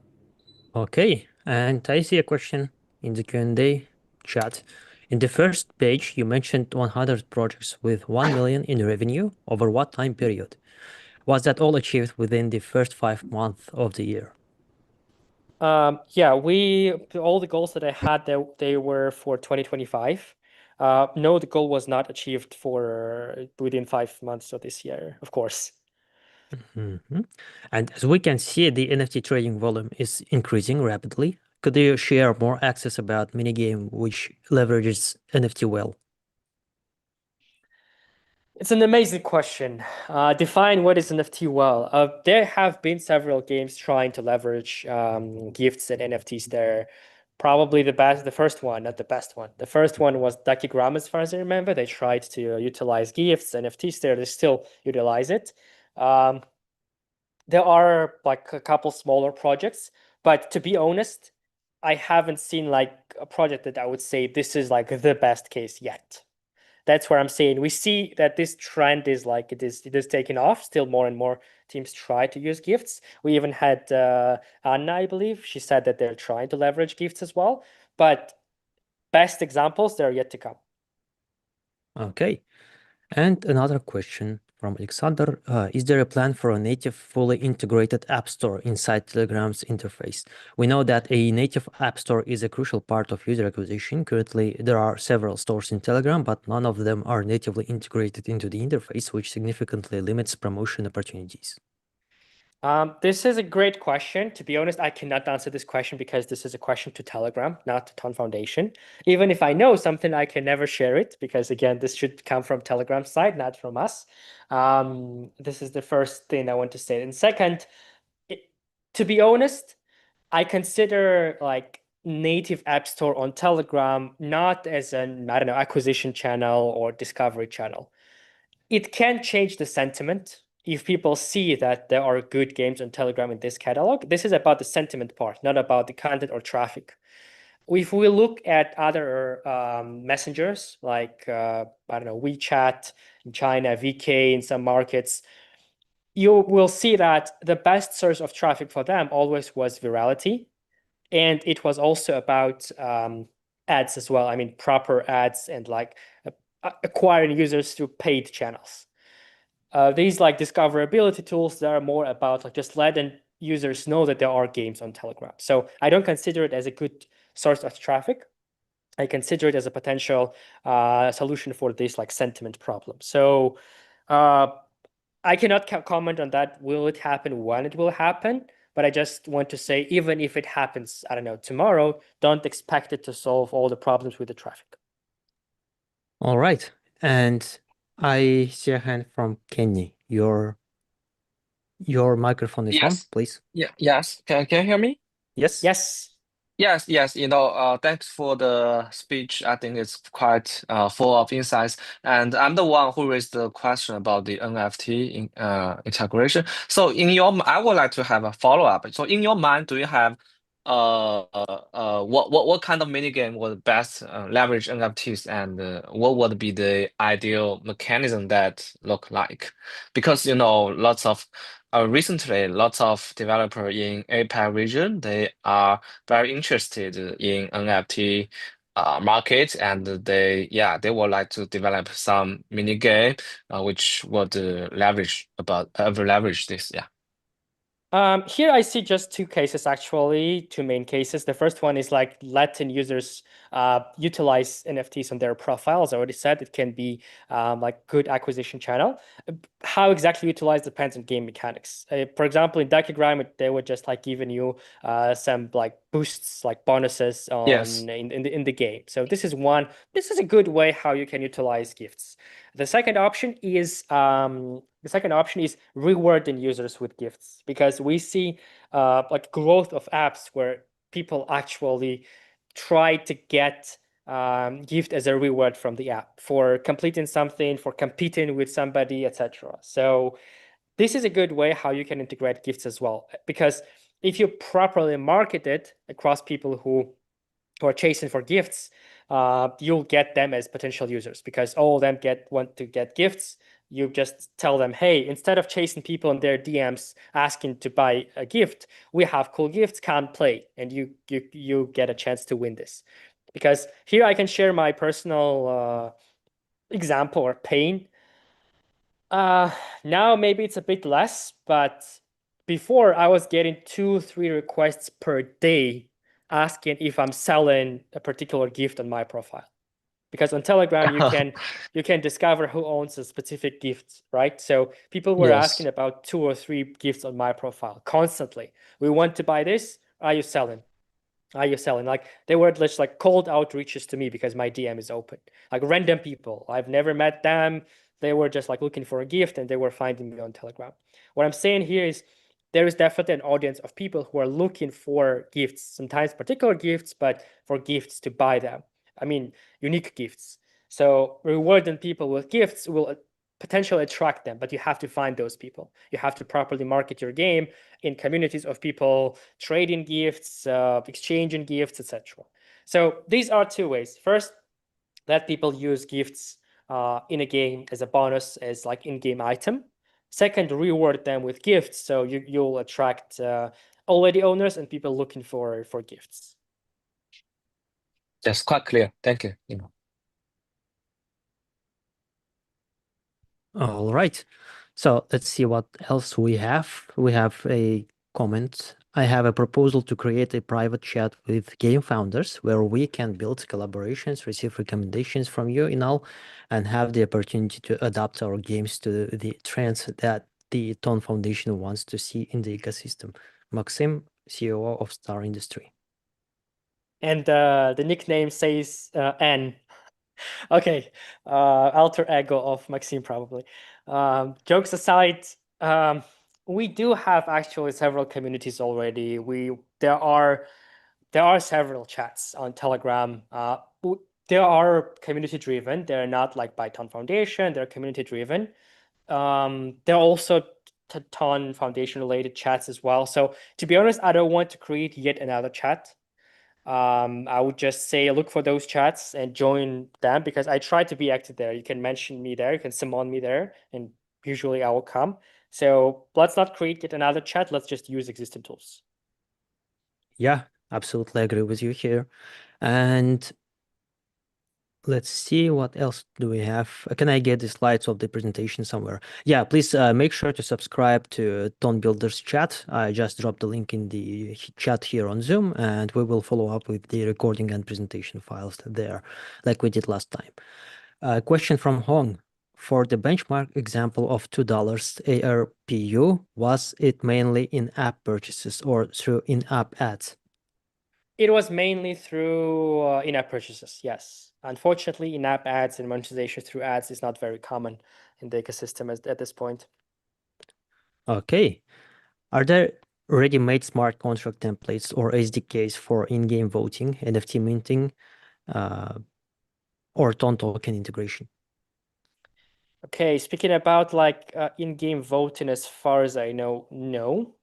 Okay, and I see a question in the Q&A chat. In the first page, you mentioned 100 projects with 1 million in revenue over what time period? Was that all achieved within the first 5 months of the year? Yeah, all the goals that I had, they were for 2025. No, the goal was not achieved within 5 months of this year, of course. And as we can see, the NFT trading volume is increasing rapidly. Could you share more access about minigame which leverages NFT well? It's an amazing question. Define what is NFT well. There have been several games trying to leverage gifts and NFTs there. Probably the first one, not the best one. The first one was Dakigram, as far as I remember. They tried to utilize gifts, NFTs there. They still utilize it. There are like a couple smaller projects, but to be honest, I haven't seen like a project that I would say this is like the best case yet. That's where I'm saying we see that this trend is like it is taking off. Still more and more teams try to use gifts. We even had Anna, I believe, she said that they're trying to leverage gifts as well. But best examples, they're yet to come. Okay. And another question from Alexander. Is there a plan for a native fully integrated app store inside Telegram's interface? We know that a native app store is a crucial part of user acquisition. Currently, there are several stores in Telegram, but none of them are natively integrated into the interface, which significantly limits promotion opportunities. This is a great question. To be honest, I cannot answer this question because this is a question to Telegram, not to Ton Foundation. Even if I know something, I can never share it because, again, this should come from Telegram's side, not from us. This is the first thing I want to say. And second, to be honest, I consider like native app store on Telegram not as an, I don't know, acquisition channel or discovery channel. It can change the sentiment if people see that there are good games on Telegram in this catalog. This is about the sentiment part, not about the content or traffic. If we look at other messengers like, I don't know, WeChat in China, VK in some markets, you will see that the best source of traffic for them always was virality. And it was also about ads as well. I mean, proper ads and like acquiring users through paid channels. These like discoverability tools that are more about like just letting users know that there are games on Telegram. So I don't consider it as a good source of traffic. I consider it as a potential solution for this like sentiment problem. So I cannot comment on that. Will it happen when it will happen? But I just want to say, even if it happens, I don't know, tomorrow, don't expect it to solve all the problems with the traffic. All right. And I see a hand from Kenny. Your microphone is on, Yes. please. Yeah. Yes. Can you hear me? Yes. Yes. Yes. Thanks for the speech. I think it's quite full of insights. And I'm the one who raised the question about the NFT integration. So I would like to have a follow-up. So in your mind, do you have what kind of minigame would best leverage NFTs, and what would be the ideal mechanism that look like? Because recently, lots of developers in APAC region, they are very interested in NFT market, and they would like to develop some mini game which would leverage this. Yeah. Here I see just two cases, actually, two main cases. The first one is like letting users utilize NFTs on their profiles. I already said it can be like good acquisition channel. How exactly utilize depends on game mechanics. For example, in Dakigram, they were just like giving you some like boosts, like bonuses on Yes. in the game. So this is one. This is a good way how you can utilize gifts. The second option is rewarding users with gifts, because we see like growth of apps where people actually try to get gift as a reward from the app for completing something, for competing with somebody, etc. So this is a good way how you can integrate gifts as well, because if you properly market it across people who are chasing for gifts, you'll get them as potential users, because all of them want to get gifts. You just tell them, hey, instead of chasing people in their DMs asking to buy a gift, we have cool gifts, come play, and you get a chance to win this. Because here I can share my personal example or pain. Now maybe it's a bit less, but before I was getting 2-3 requests per day asking if I'm selling a particular gift on my profile. Because on Telegram you can discover who owns a specific gift, right? So people were Yes. asking about 2 or 3 gifts on my profile constantly. We want to buy this. Are you selling? Are you selling? Like they were just like cold outreaches to me because my DM is open. Like random people. I've never met them. They were just like looking for a gift and they were finding me on Telegram. What I'm saying here is there is definitely an audience of people who are looking for gifts, sometimes particular gifts, but for gifts to buy them. I mean, unique gifts. So rewarding people with gifts will potentially attract them, but you have to find those people. You have to properly market your game in communities of people trading gifts, exchanging gifts, etc. So these are two ways. First, let people use gifts in a game as a bonus, as like in-game item. Second, reward them with gifts, so you'll attract already owners and people looking for gifts. That's quite clear. Thank you. You know. All right. So let's see what else we have. We have a comment. I have a proposal to create a private chat with game founders where we can build collaborations, receive recommendations from you, Inal, and have the opportunity to adapt our games to the trends that the Tone Foundation wants to see in the ecosystem. Maxim, CEO of Star Industry. And the nickname says N. Okay, alter ego of Maxime probably. Jokes aside, we do have actually several communities already. There are several chats on Telegram. They are community driven. They're not like by Ton Foundation. They're community driven. There are also Ton Foundation related chats as well. So to be honest, I don't want to create yet another chat. I would just say look for those chats and join them because I try to be active there. You can mention me there, you can summon me there, and usually I will come. So let's not create yet another chat. Let's just use existing tools. Yeah, absolutely agree with you here. And let's see what else do we have. Can I get the slides of the presentation somewhere? Yeah, please make sure to subscribe to Tone Builders chat. I just dropped the link in the chat here on Zoom, and we will follow up with the recording and presentation files there, like we did last time. Question from Hong. For the benchmark example of $2 ARPU, was it mainly in-app purchases or through in-app ads? It was mainly through in-app purchases, yes. Unfortunately, in-app ads and monetization through ads is not very common in the ecosystem at this point. Okay. Are there ready-made smart contract templates or SDKs for in-game voting, NFT minting, or Ton token integration? Okay, speaking about like in-game voting, as far as I know, no.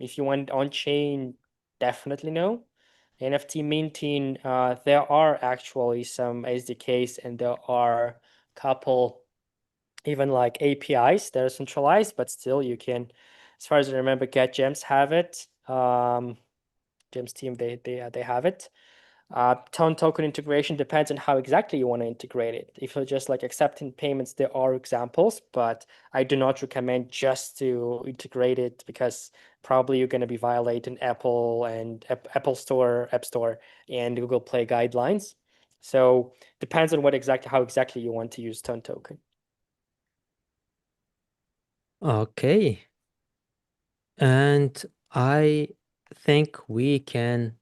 If you want on-chain, definitely no. NFT minting, there are actually some SDKs and there are a couple even like APIs that are centralized, but still you can, as far as I remember, Get Gems have it. Gems team, they have it. Tone token integration depends on how exactly you want to integrate it. If you're just like accepting payments, there are examples, but I do not recommend just to integrate it because probably you're going to be violating Apple and Apple Store, App Store, and Google Play guidelines. So depends on how exactly you want to use Tone token. Okay. And I think we can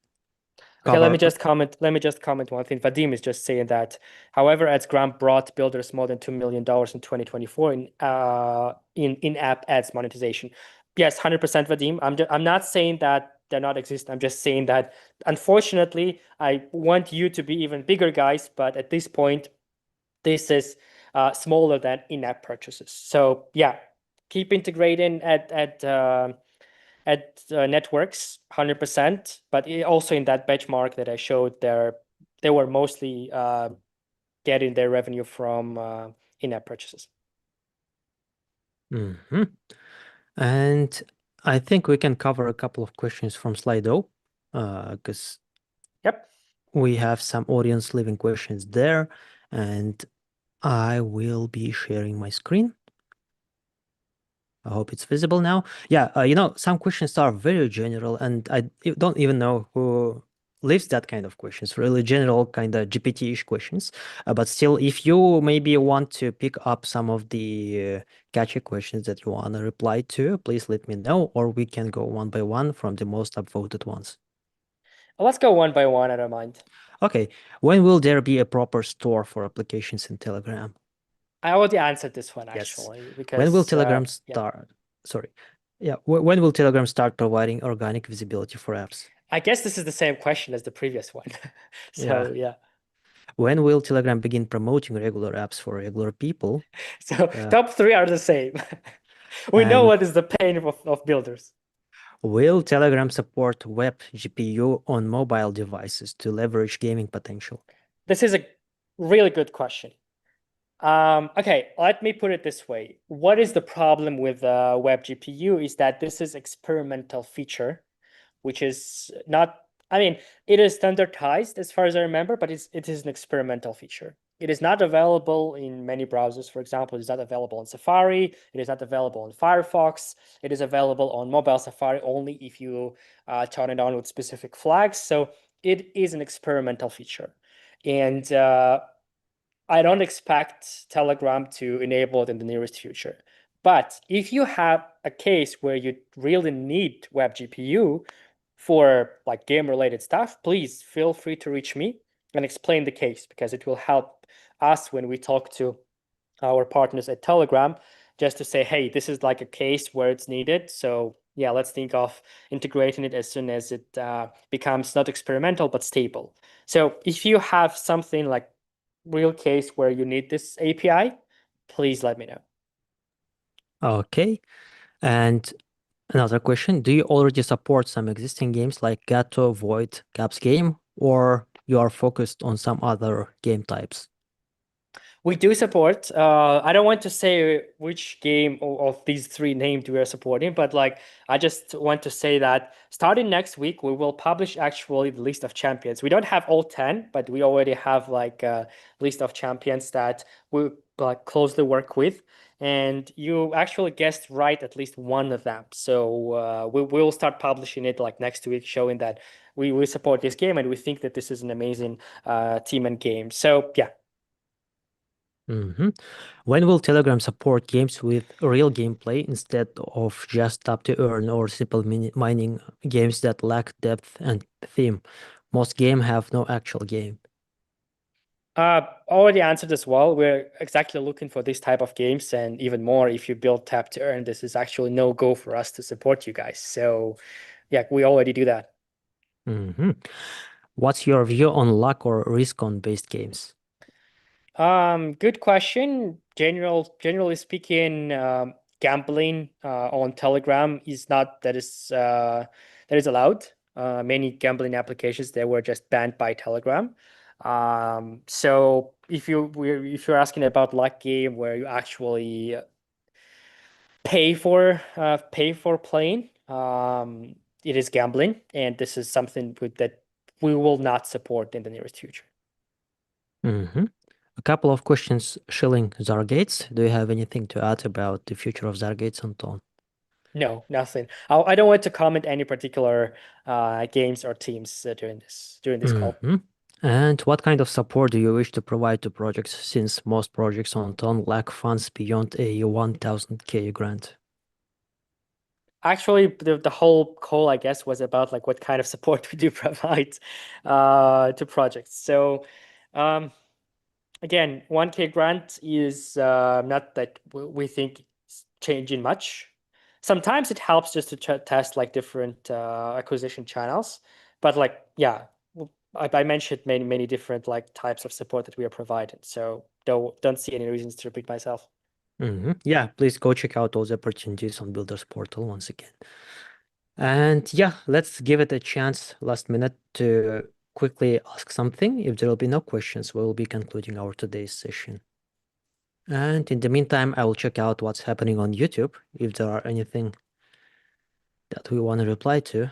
Okay, let me cover. just comment. Let me just comment one thing. Vadim is just saying that, however, ads grant brought builders more than $2 million in 2024 in-app ads monetization. Yes, 100% Vadim. I'm not saying that they're not exist. I'm just saying that unfortunately, I want you to be even bigger guys, but at this point, this is smaller than in-app purchases. So yeah, keep integrating at networks 100%, but also in that benchmark that I showed there, they were mostly getting their revenue from in-app purchases. Mm-hmm. And I think we can cover a couple of questions from Slido, because Yep. we have some audience leaving questions there, and I will be sharing my screen. I hope it's visible now. Yeah, some questions are very general, and I don't even know who leaves that kind of questions, really general, kind of GPT-ish questions. But still, if you maybe want to pick up some of the catchy questions that you want to reply to, please let me know, or we can go one by one from the most upvoted ones. Let's go one by one, I don't mind. Okay, when will there be a proper store for applications in Telegram? I already answered this one Yes. actually, because When will Telegram yeah. start? Sorry. Yeah, when will Telegram start providing organic visibility for apps? I guess this is the same question as the previous one. So yeah. When will Telegram begin promoting regular apps for regular people? So top three are the same. We know And what is the pain of builders. will Telegram support web GPU on mobile devices to leverage gaming potential? This is a really good question. Okay, let me put it this way. What is the problem with web GPU is that this is experimental feature, which is not, I mean, it is standardized as far as I remember, but it is an experimental feature. It is not available in many browsers. For example, it is not available on Safari. It is not available on Firefox. It is available on mobile Safari only if you turn it on with specific flags. So it is an experimental feature. And I don't expect Telegram to enable it in the nearest future. But if you have a case where you really need web GPU for like game related stuff, please feel free to reach me and explain the case because it will help us when we talk to our partners at Telegram just to say, hey, this is like a case where it's needed. So yeah, let's think of integrating it as soon as it becomes not experimental but stable. So if you have something like real case where you need this API, please let me know. Okay. And another question, do you already support some existing games like Gato, Void, Caps Game, or you are focused on some other game types? We do support. I don't want to say which game of these three named we are supporting, but like I just want to say that starting next week we will publish actually the list of champions. We don't have all 10, but we already have like a list of champions that we like closely work with. And you actually guessed right at least one of them. So we will start publishing it like next week, showing that we support this game and we think that this is an amazing team and game. So yeah. Mhm. When will Telegram support games with real gameplay instead of just tap to earn or simple mining games that lack depth and theme? Most games have no actual game. Already answered as well. We're exactly looking for this type of games, and even more if you build tap to earn. This is actually no go for us to support you guys. So, yeah, we already do that. Mhm. What's your view on luck or risk on based games? Good question. Generally speaking, gambling on Telegram is not that is allowed. Many gambling applications they were just banned by Telegram. So if you're asking about luck game where you actually pay for playing, it is gambling, and this is something that we will not support in the nearest future. Mhm. A couple of questions shilling Zargates. Do you have anything to add about the future of Zargates, Anton? No, nothing. I don't want to comment any particular games or teams during this call. Mhm. And what kind of support do you wish to provide to projects since most projects on Ton lack funds beyond a 1000K grant? Actually, the whole call, I guess, was about like what kind of support we do provide to projects. So, um, again, 1K grant is not that we think it's changing much. Sometimes it helps just to test like different acquisition channels, but like yeah, I mentioned many different like types of support that we are providing. So don't see any reasons to repeat myself. Yeah, please go check out those opportunities on Builders Portal once again. And yeah, let's give it a chance last minute to quickly ask something. If there will be no questions, we will be concluding our today's session. And in the meantime, I will check out what's happening on YouTube, if there are anything that we want to reply to.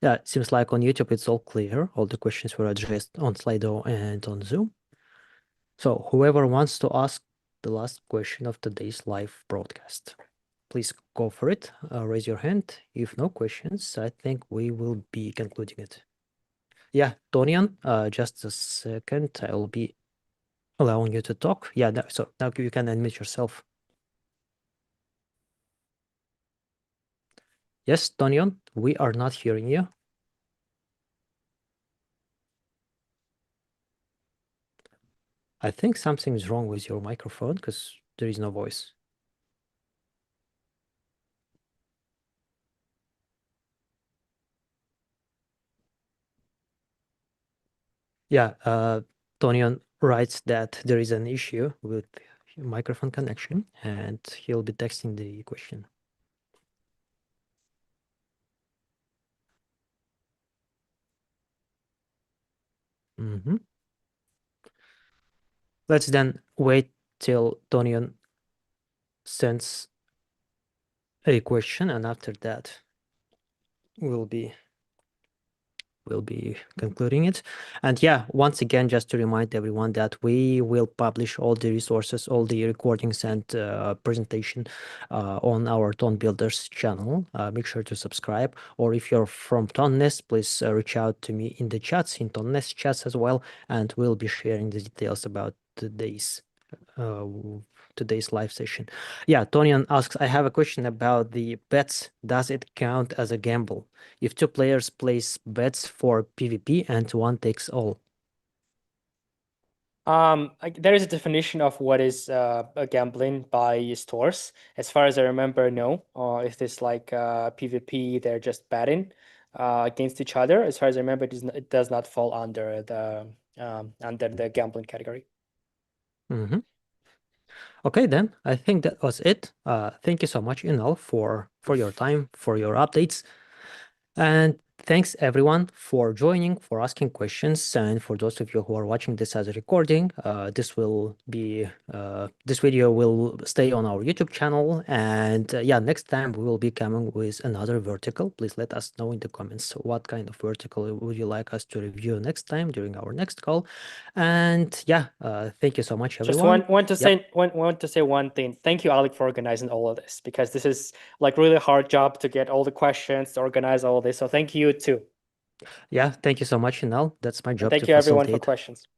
Yeah, it seems like on YouTube it's all clear. All the questions were addressed on Slido and on Zoom. So whoever wants to ask the last question of today's live broadcast, please go for it. Raise your hand. If no questions, I think we will be concluding it. Yeah, Tonian, just a second. I will be allowing you to talk. Yeah, so now you can unmute yourself. Yes, Tonian, we are not hearing you. I think something is wrong with your microphone because there is no voice. Yeah, Tonian writes that there is an issue with microphone connection and he'll be texting the question. Let's then wait till Tonian sends a question, and after that we'll be concluding it. And yeah, once again, just to remind everyone that we will publish all the resources, all the recordings and presentation on our Tone Builders channel. Make sure to subscribe. Or if you're from ToneNest, please reach out to me in the chats, in ToneNest chats as well, and we'll be sharing the details about today's live session. Yeah, Tonian asks, I have a question about the bets. Does it count as a gamble if two players place bets for PvP and one takes all? There is a definition of what is a gambling by stores. As far as I remember, no. If it's like PvP, they're just betting against each other. As far as I remember, it does not fall under the gambling category. Okay, then I think that was it. Thank you so much, Inal, for your time, for your updates. And thanks everyone for joining, for asking questions, and for those of you who are watching this as a recording, this video will stay on our YouTube channel. And yeah, next time we will be coming with another vertical. Please let us know in the comments what kind of vertical would you like us to review next time during our next call. And yeah, thank you so much, everyone. Just want to say one thing. Thank you, Alec, for organizing all of this, because this is like really hard job to get all the questions, to organize all of this. So thank you too. Yeah, thank you so much, Inal. That's my job. Thank to you everyone for facilitate. questions.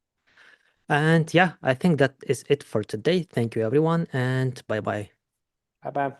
And yeah, I think that is it for today. Thank you, everyone, and bye-bye. Bye-bye.